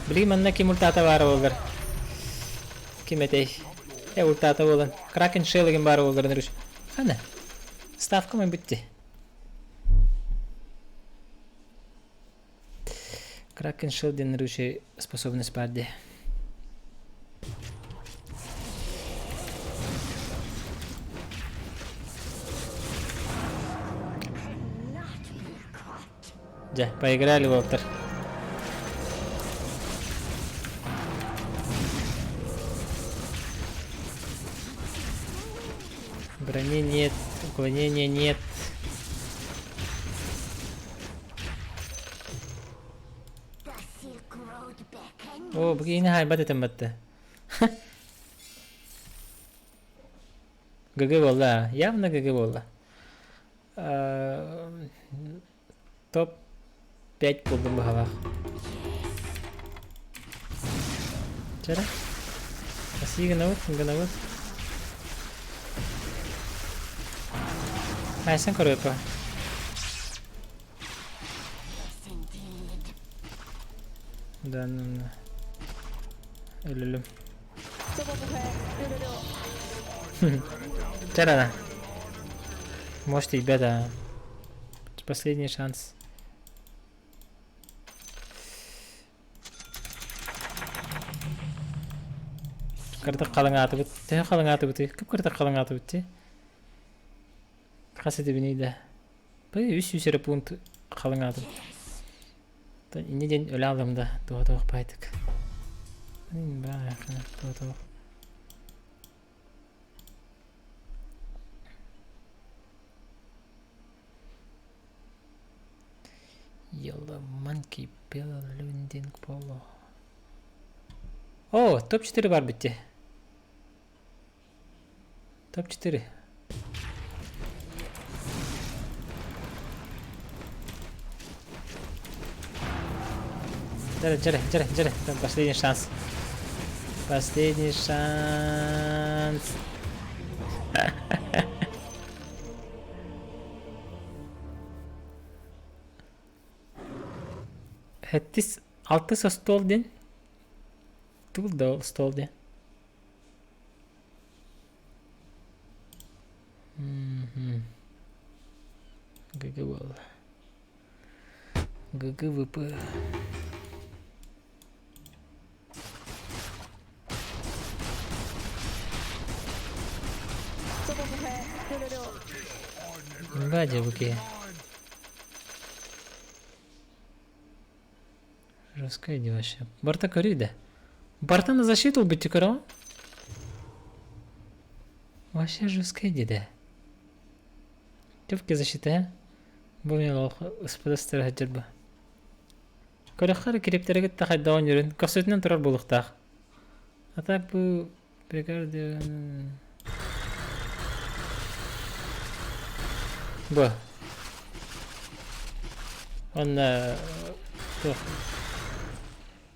Beli mana ki multata var olur. Kimetey. Multata olan. Kraken shell gen var olur нервиш. Ana. Ставка мы bitti. Kraken shell den нервиш способность паде. Да, поиграли в автор. Брони нет, уклонения нет. О, begini hai bate tembatte. ГГ волла, явно ГГ волла. Топ 5 buldum bu hava. Cara? Masih genawut. Hai sen koruyor pa. Dan ölüm. Cara? Можете ребята. Последний шанс. Karta kalın atı bitti. Kalın atı bitti. Kıp karta kalın atı bitti. Kaseti biniydi. Böyle 300 lira punt kalın atı. İniden öyle aldım da. Doğu paydık. Benim bana yakın. Doğu. Yellow monkey building polo. Oh, top 4 var bitti. Top 4. Жаре. Там последний шанс. Хэттис 6 стол ден. Тут да стол ден. ГГВП. Гадя выки. Раскайди вообще. Барта корида. Барта на защиту убить корова? Вообще жесткая да. Тёпки защита. Бумел спадастер хаджерба. Корохары керептерге тахай даун юрин. Касетнен турар булуктак. А так бу прикарды. Бу. Он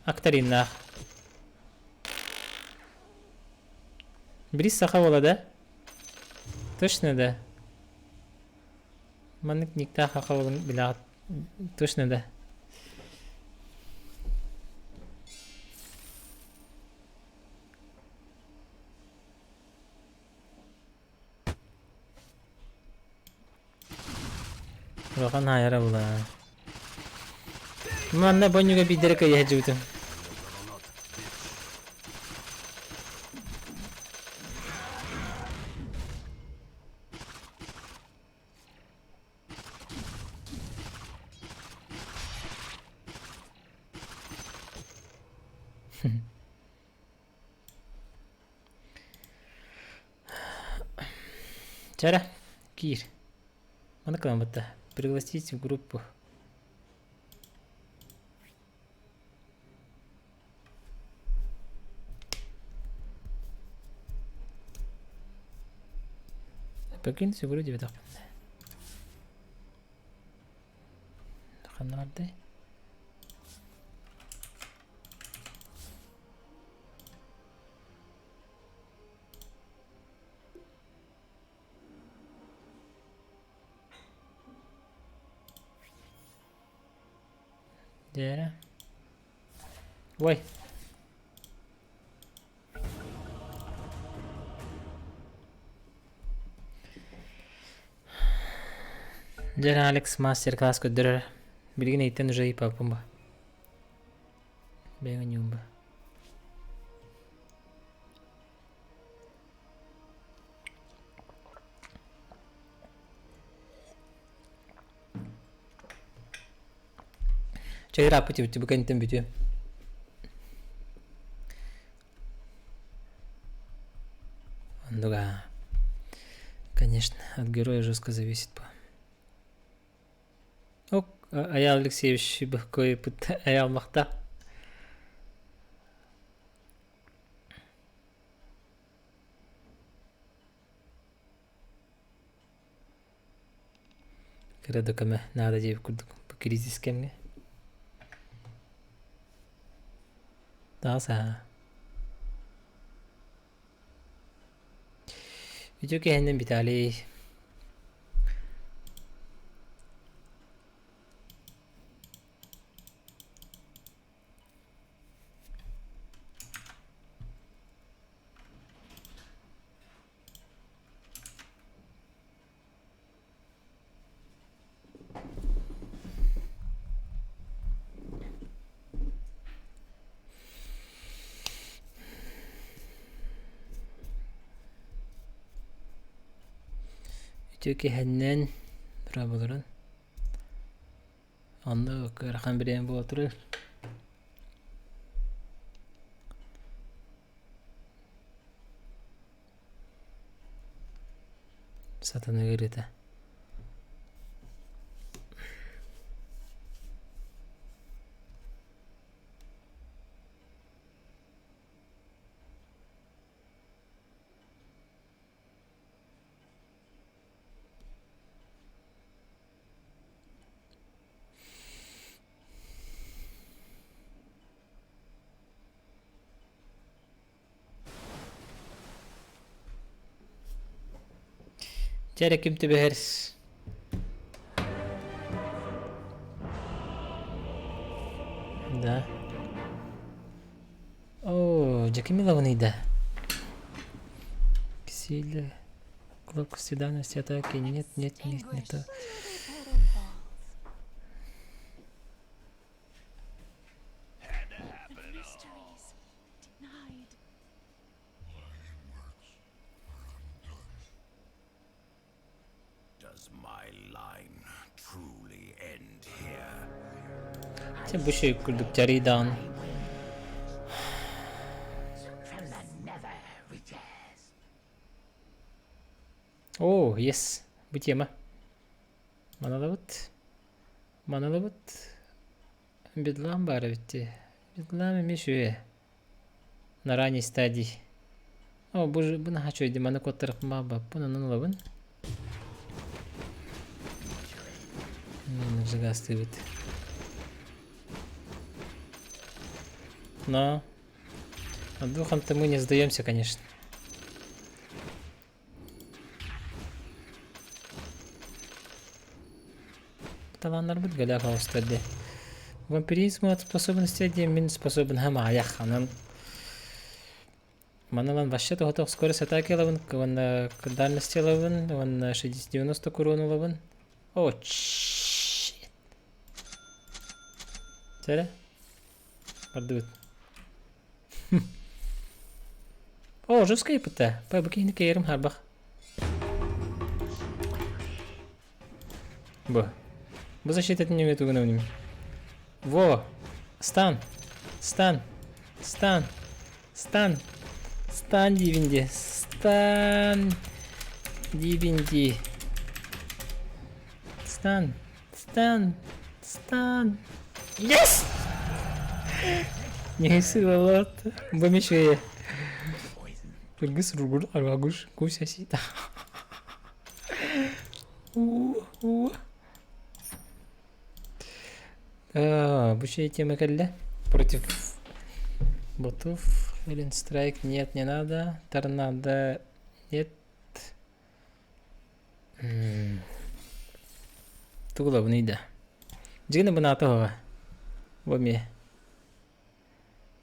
Акториннах. Брис саха бола да? Точно да? Моник никта хаха болын билағат. Точно да? Роған айара бола. Манна бонюга бидерека яджутым. Чара, Кир. Mana кнопка? Пригласить в группу. Bakın sigara diye tak. Kanalda. Diğer. Vay. Diğer Alex Master Class kudur. Bilgin eğitim ücreyi papım ba. Ben oynuyorum ba. Чай рапути у тебя контент видео. Да, конечно, от героя жестко зависит. О, Аял Алексеевич какой путь Аял махта. Когда каме надо делать по кризис кемне. Да, са. Video kendim bitali. Türkiye hennen beraberler. Anda rakam biren bu oturur. Satana göre de. Cara kim tebehers. Да. О, Джакимиловна да. Сильно. Кнопка всегдавности атаки. Нет, не то. Sen bu şey kurduk caridan. Oh yes, bu tema. Mana da bit. Bidlan bari bitti. Bidlan mı şu? На ранней стадии. О, боже, bunu хочу иди, mana kotarıp ma bab. Bunu nunlavın. Загасты бит. Но от духом-то мы не сдаемся, конечно. Таланlar будет галяха устали. Вампиризм от способности один мин способен хамаях. Маналан вообще-то готов скорость атаки ловен, вон дальности ловен, вон 60-90 к урону ловен. О, чит. Царя? Подует. О, жестко и пыта. Побыкини кейрим харбах. Бо. Бо защита от него тугана в ним. Во. Стан. Стан. Стан. Стан. Стан дивинди. Стан. Дивинди. Стан. Стан. Стан. Yes! Neyse valla bu bir şey. Pergi seru arbagus kusyasi. Bu şey тема келді. Против ботов. Элен страйк. Нет, не надо. Торнадо. Нет. Тугла бунейда. Джигна бунатова. Воме.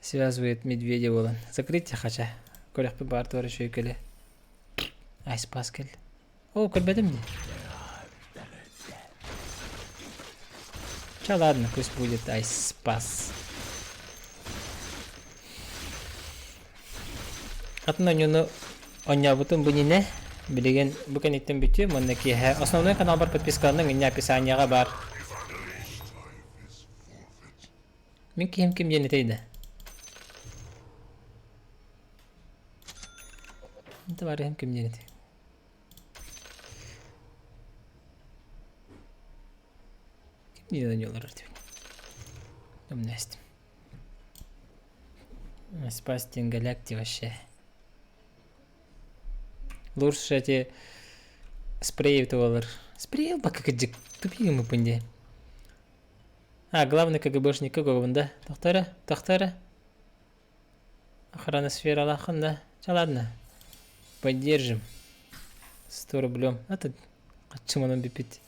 Связывает медведя волан. Закрытие хотя. Колях бы бар тоже еще и келе. Айс паскель. О, кольбедем не. Ча ладно, пусть будет айс спас. Атна нюну оня бутун бунине. Билеген букен иттен битю. Моннеки основной канал бар подпискалының ине описанияға бар. Мен кем енетейді. Это бар кем енетейді. Кем не данелар артив. Там настя. Спастин галакти вообще. Лучше эти спреи товар. Спреил пока кадик. Тупили мы пунди. А, главный КГБшник какого, да? Тахтара. Охрана сфера лахан, да? Ладно. Поддержим. 100 рублем. А тут от чего нам бипить?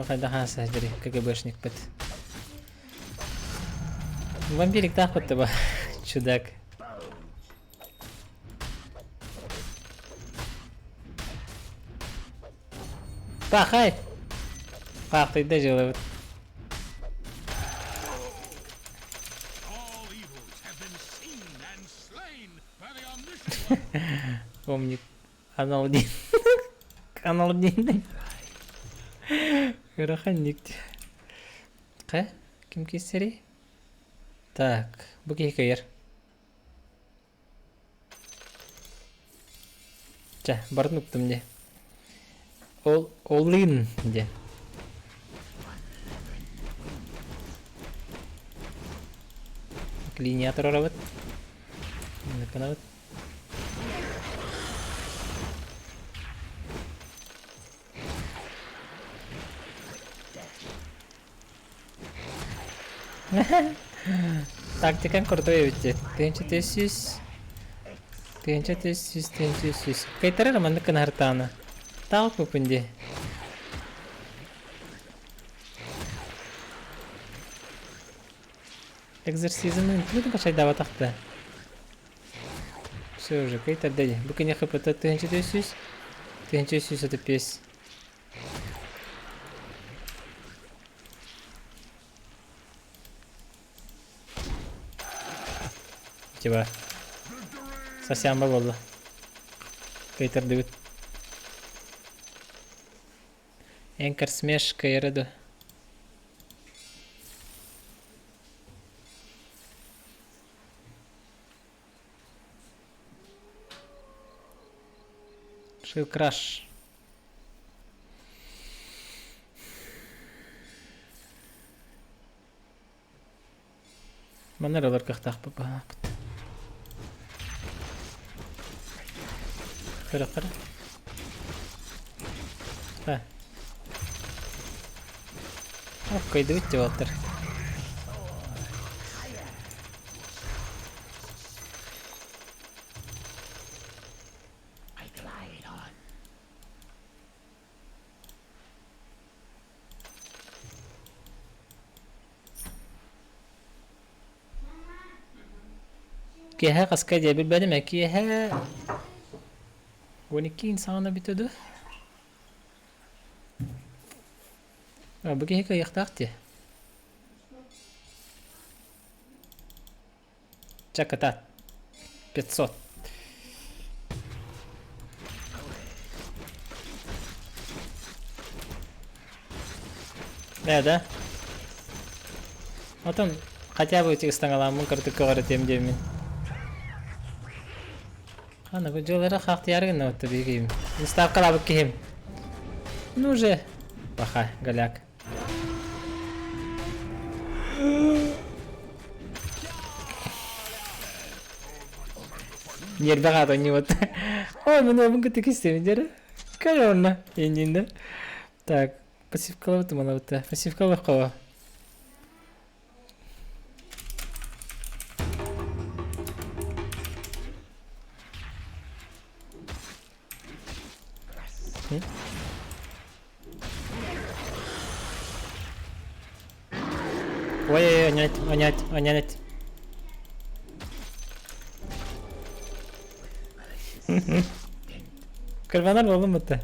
Хайдах саджери, КГБшник пыт. Вампирик так вот того, чудак. Пахай! Пах, ты дожил. Помни, канал один. Канал один. Раханник. Кем кисери? Так, BENQ. Ча, барнукту мне. All-in де. Клиниатор работает. Наконец. Тактикан крутой ведь. Тенчатесис. Кайтара манда канартана. Талпу пунди. Экзорсизм не пошай давать ахта. Все уже, кайтар дай. Бука не хапата тенчатесис. Тенчатесис это пес. Типа совсем было. Кайтер дают. Энкер смешка я раду. Шил краш. Манералар кахтах попа. Кара. Ha. Кайда өтіп жатыр. Кеһә каска диye bilmedim ki he 12 insana bitirdi. Бөке хека яқтақты. Чаката 500. Да. Потом хотя бы этих стангаламын кыртык кыгырытем деймин. Ана бу жолдора хактыярын отты бегейм. Ставкалап кем. Ну же. Паха, голяк. Нербага то не вот. Ой, мы много таких стримеров. Корона, индинда. Так, пассивка вот мало вот. Пассивка легко. Ой, онять. Кырбанар болдум бутта.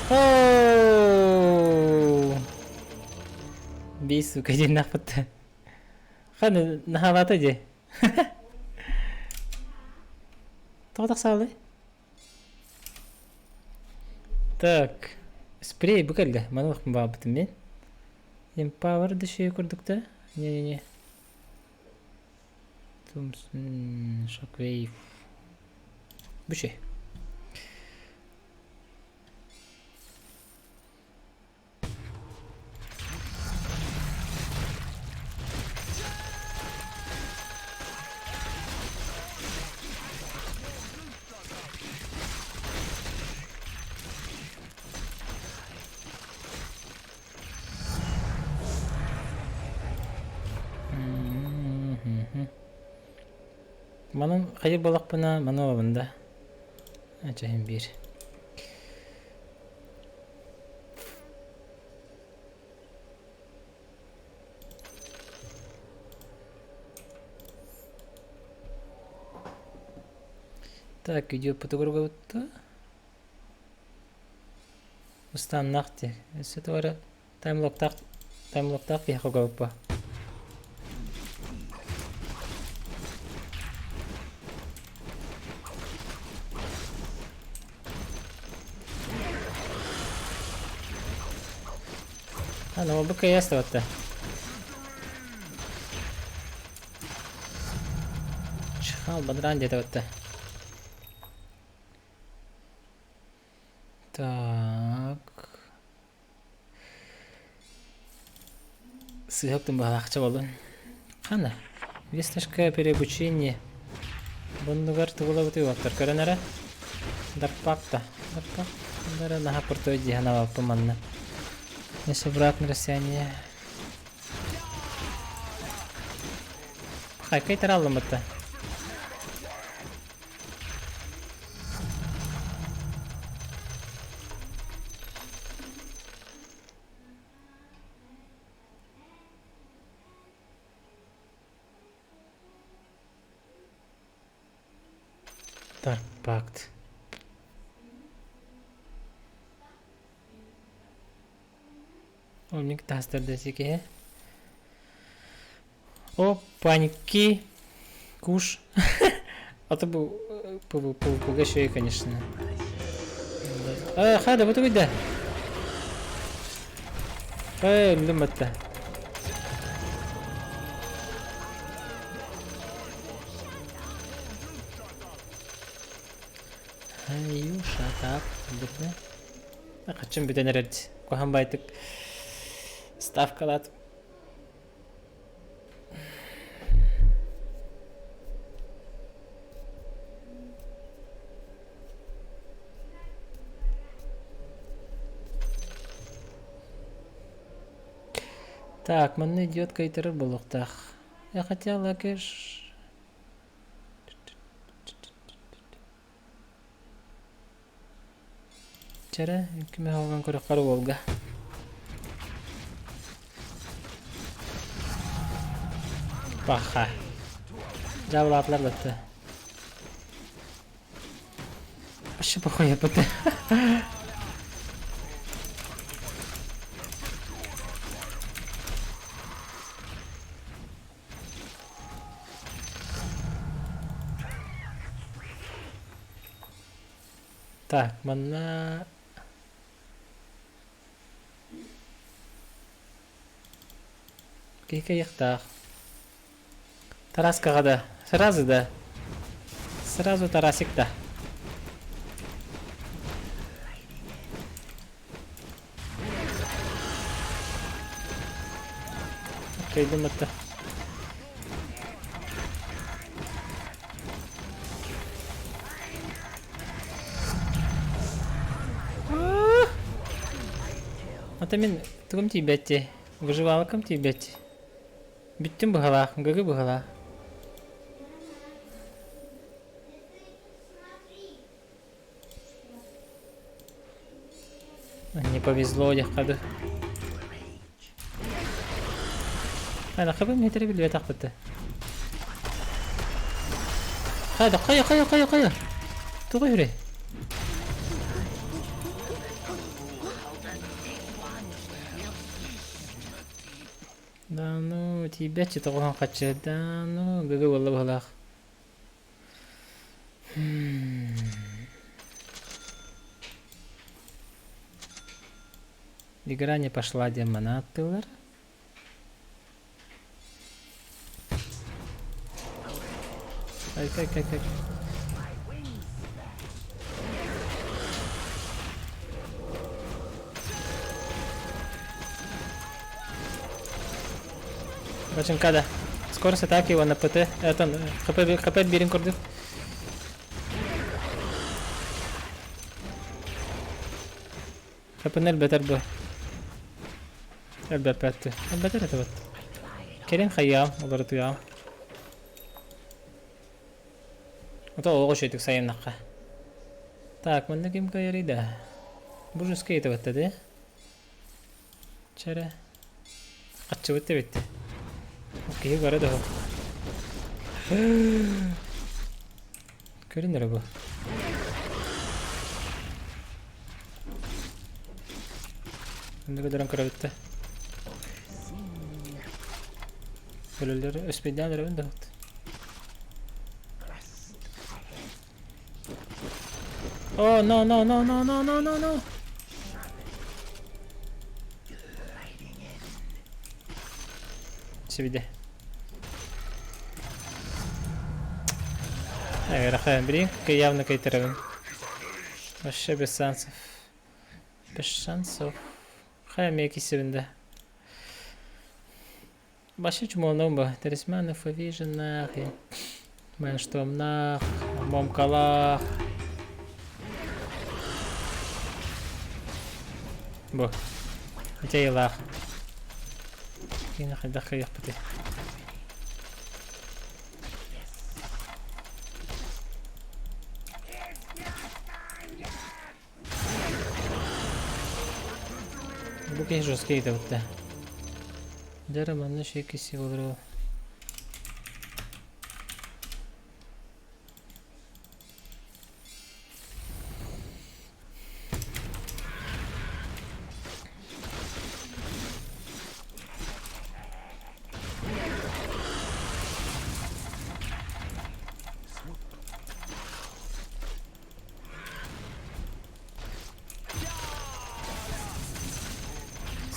Ооо. Бису кайдин нахпатта. Ханы нахалата же. Тоғдақ салы. Так. Спрей букалга. Манылық ба бутым мен. Empower dışı kurduk da. Не. Thompson Shockwave. Bu şey. Манын хайыр болақ бұна мана олабында. Ачайын бір. Так, видео потогруга өтті. Ұстан нақты. Сөті бары таймлоктақ бейхоға өппа. Мой ПК есть вот-то. Чихал бадран где-то вот-то. Так. Сыгыптым балақча болын. Қана. Весташка переобучение. Бұндығар тұғыла бұты өттір. Көрін әрі? Дарпақта. Дарпақ. Дары наға пұртой дихана вапы манна. Если обратно расстояние. Хайкай таралым это. Тарпакт. Моник тастырды секе. Опаньки. Куш. Это был пугащий, конечно. Хада, вот выйда. Лимата. Аю, шатап. Хочу беден рад. Кохам байтык. Ставкалат. Так, манна идет кайтер болуктах. Я хотел лакеш. Чара, кime хавган коракар болга. Баха. Жавлатлар бітті. Ашы похуя бітті. Так, манна... Кейка яқтақ. Тараска да. Сразу да. Сразу Тарасик да. Окей, думаю-то. Ата мен тугум тибетти. Выживалкам тибетти. Биттим быгала, гыгы быгала. Не повезло, я ходу. أنا خبر من ترى بالبيت أخذته. هذا قيا تغيره. دانو تيبتش تغوها قتش دانو جوجو والله بهلاخ. Игра не пошла, демона оттылар. Как. Бачим када. Скорость атаки его на ПТ. Это ХП берем кордив. ХП нель бетер бо. Бетер это вот. Керин хаям, обратуя. Это очень так саим наха. Так, мы наким каярида. Боже скейт вот это, да? Чара. А что это ведь? Окей, города. Керин дорого. Дорого кровать-то. Ölüleri öspedyalar önde bak. Oh no. Себе. Рахан бери, явно кайтеровым. Вообще без шансов. Без шансов. Хаймеки себе. Баши чумоном ба, тересманы фавижен нахи. Мен штом нах, момкалах. Бо, хотя и лах. И нахай дахай яхпати. Буки жесткие это вот-то. Дара манна шеки сигуру.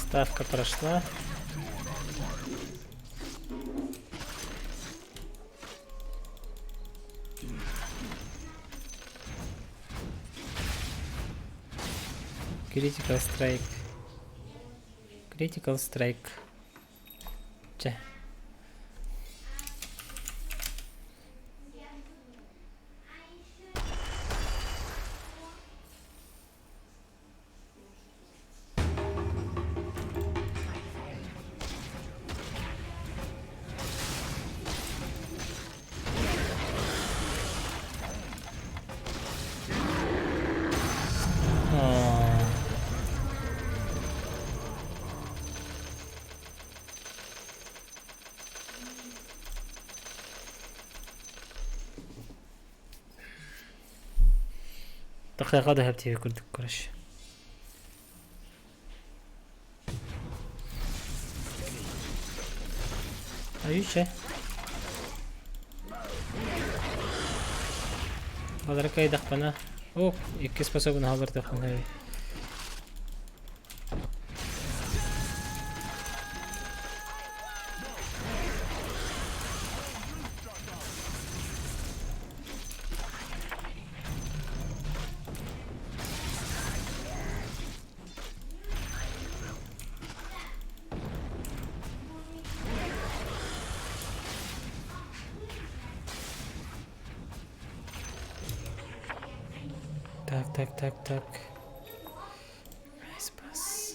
Ставка прошла. Critical strike. Че? دقيقة ذهبت في كل كرش. أيوة. هذا كاي دخبنا. أوه يكيس بسوبنا هذا دخبنا. Так. Спас.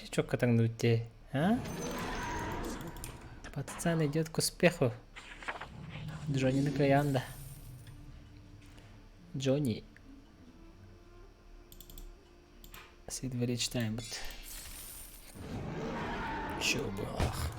вообще чё катангнуть-те, а? Пацан идет к успеху. Джонни Наклеянда. Джонни. Сидвери читаем. Чё бах.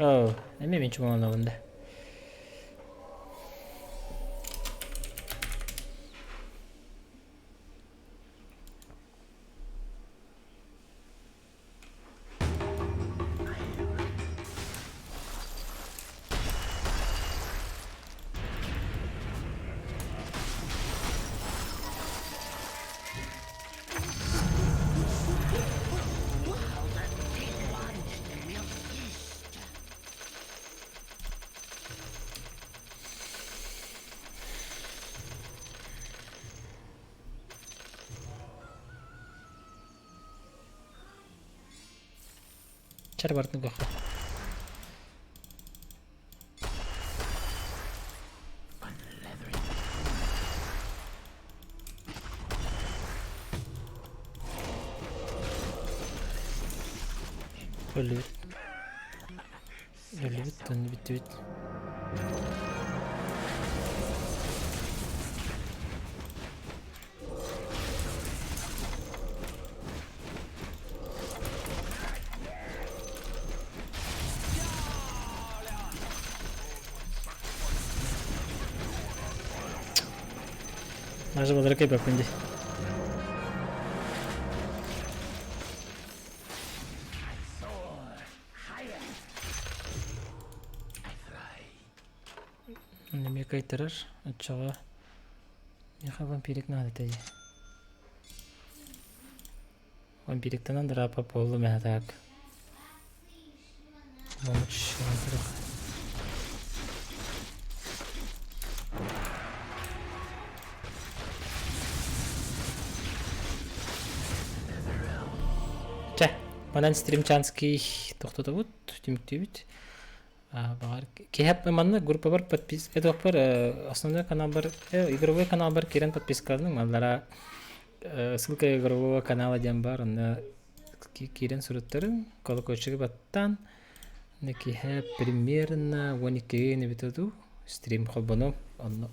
Oh, эме мен чумал навында. Чар бартны гохо. Ölüt. Ölüt, onu bitüt. Нажа бадракай бакунди. Неме кайтырар, отчага. Яха вампирик надо тади. Вампириктен андыра пап болду мен так. Помочь. Манан СТРИМЧАНСКИЙ тоқтотабыт, тимиктибит. Багар кеп манна группа бар подпис. Это бар основной канал бар, игровой канал бар кирен подпискаларның маллара ссылка игрового канала дем бар. Анда кирен сураттарын колокольчыгы баттан неки примерно 12 не битоду. стрим холбону,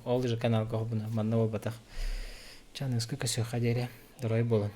ол же канал холбону, манна ол батах. Чанысқы көсі қадері, дұрай болын.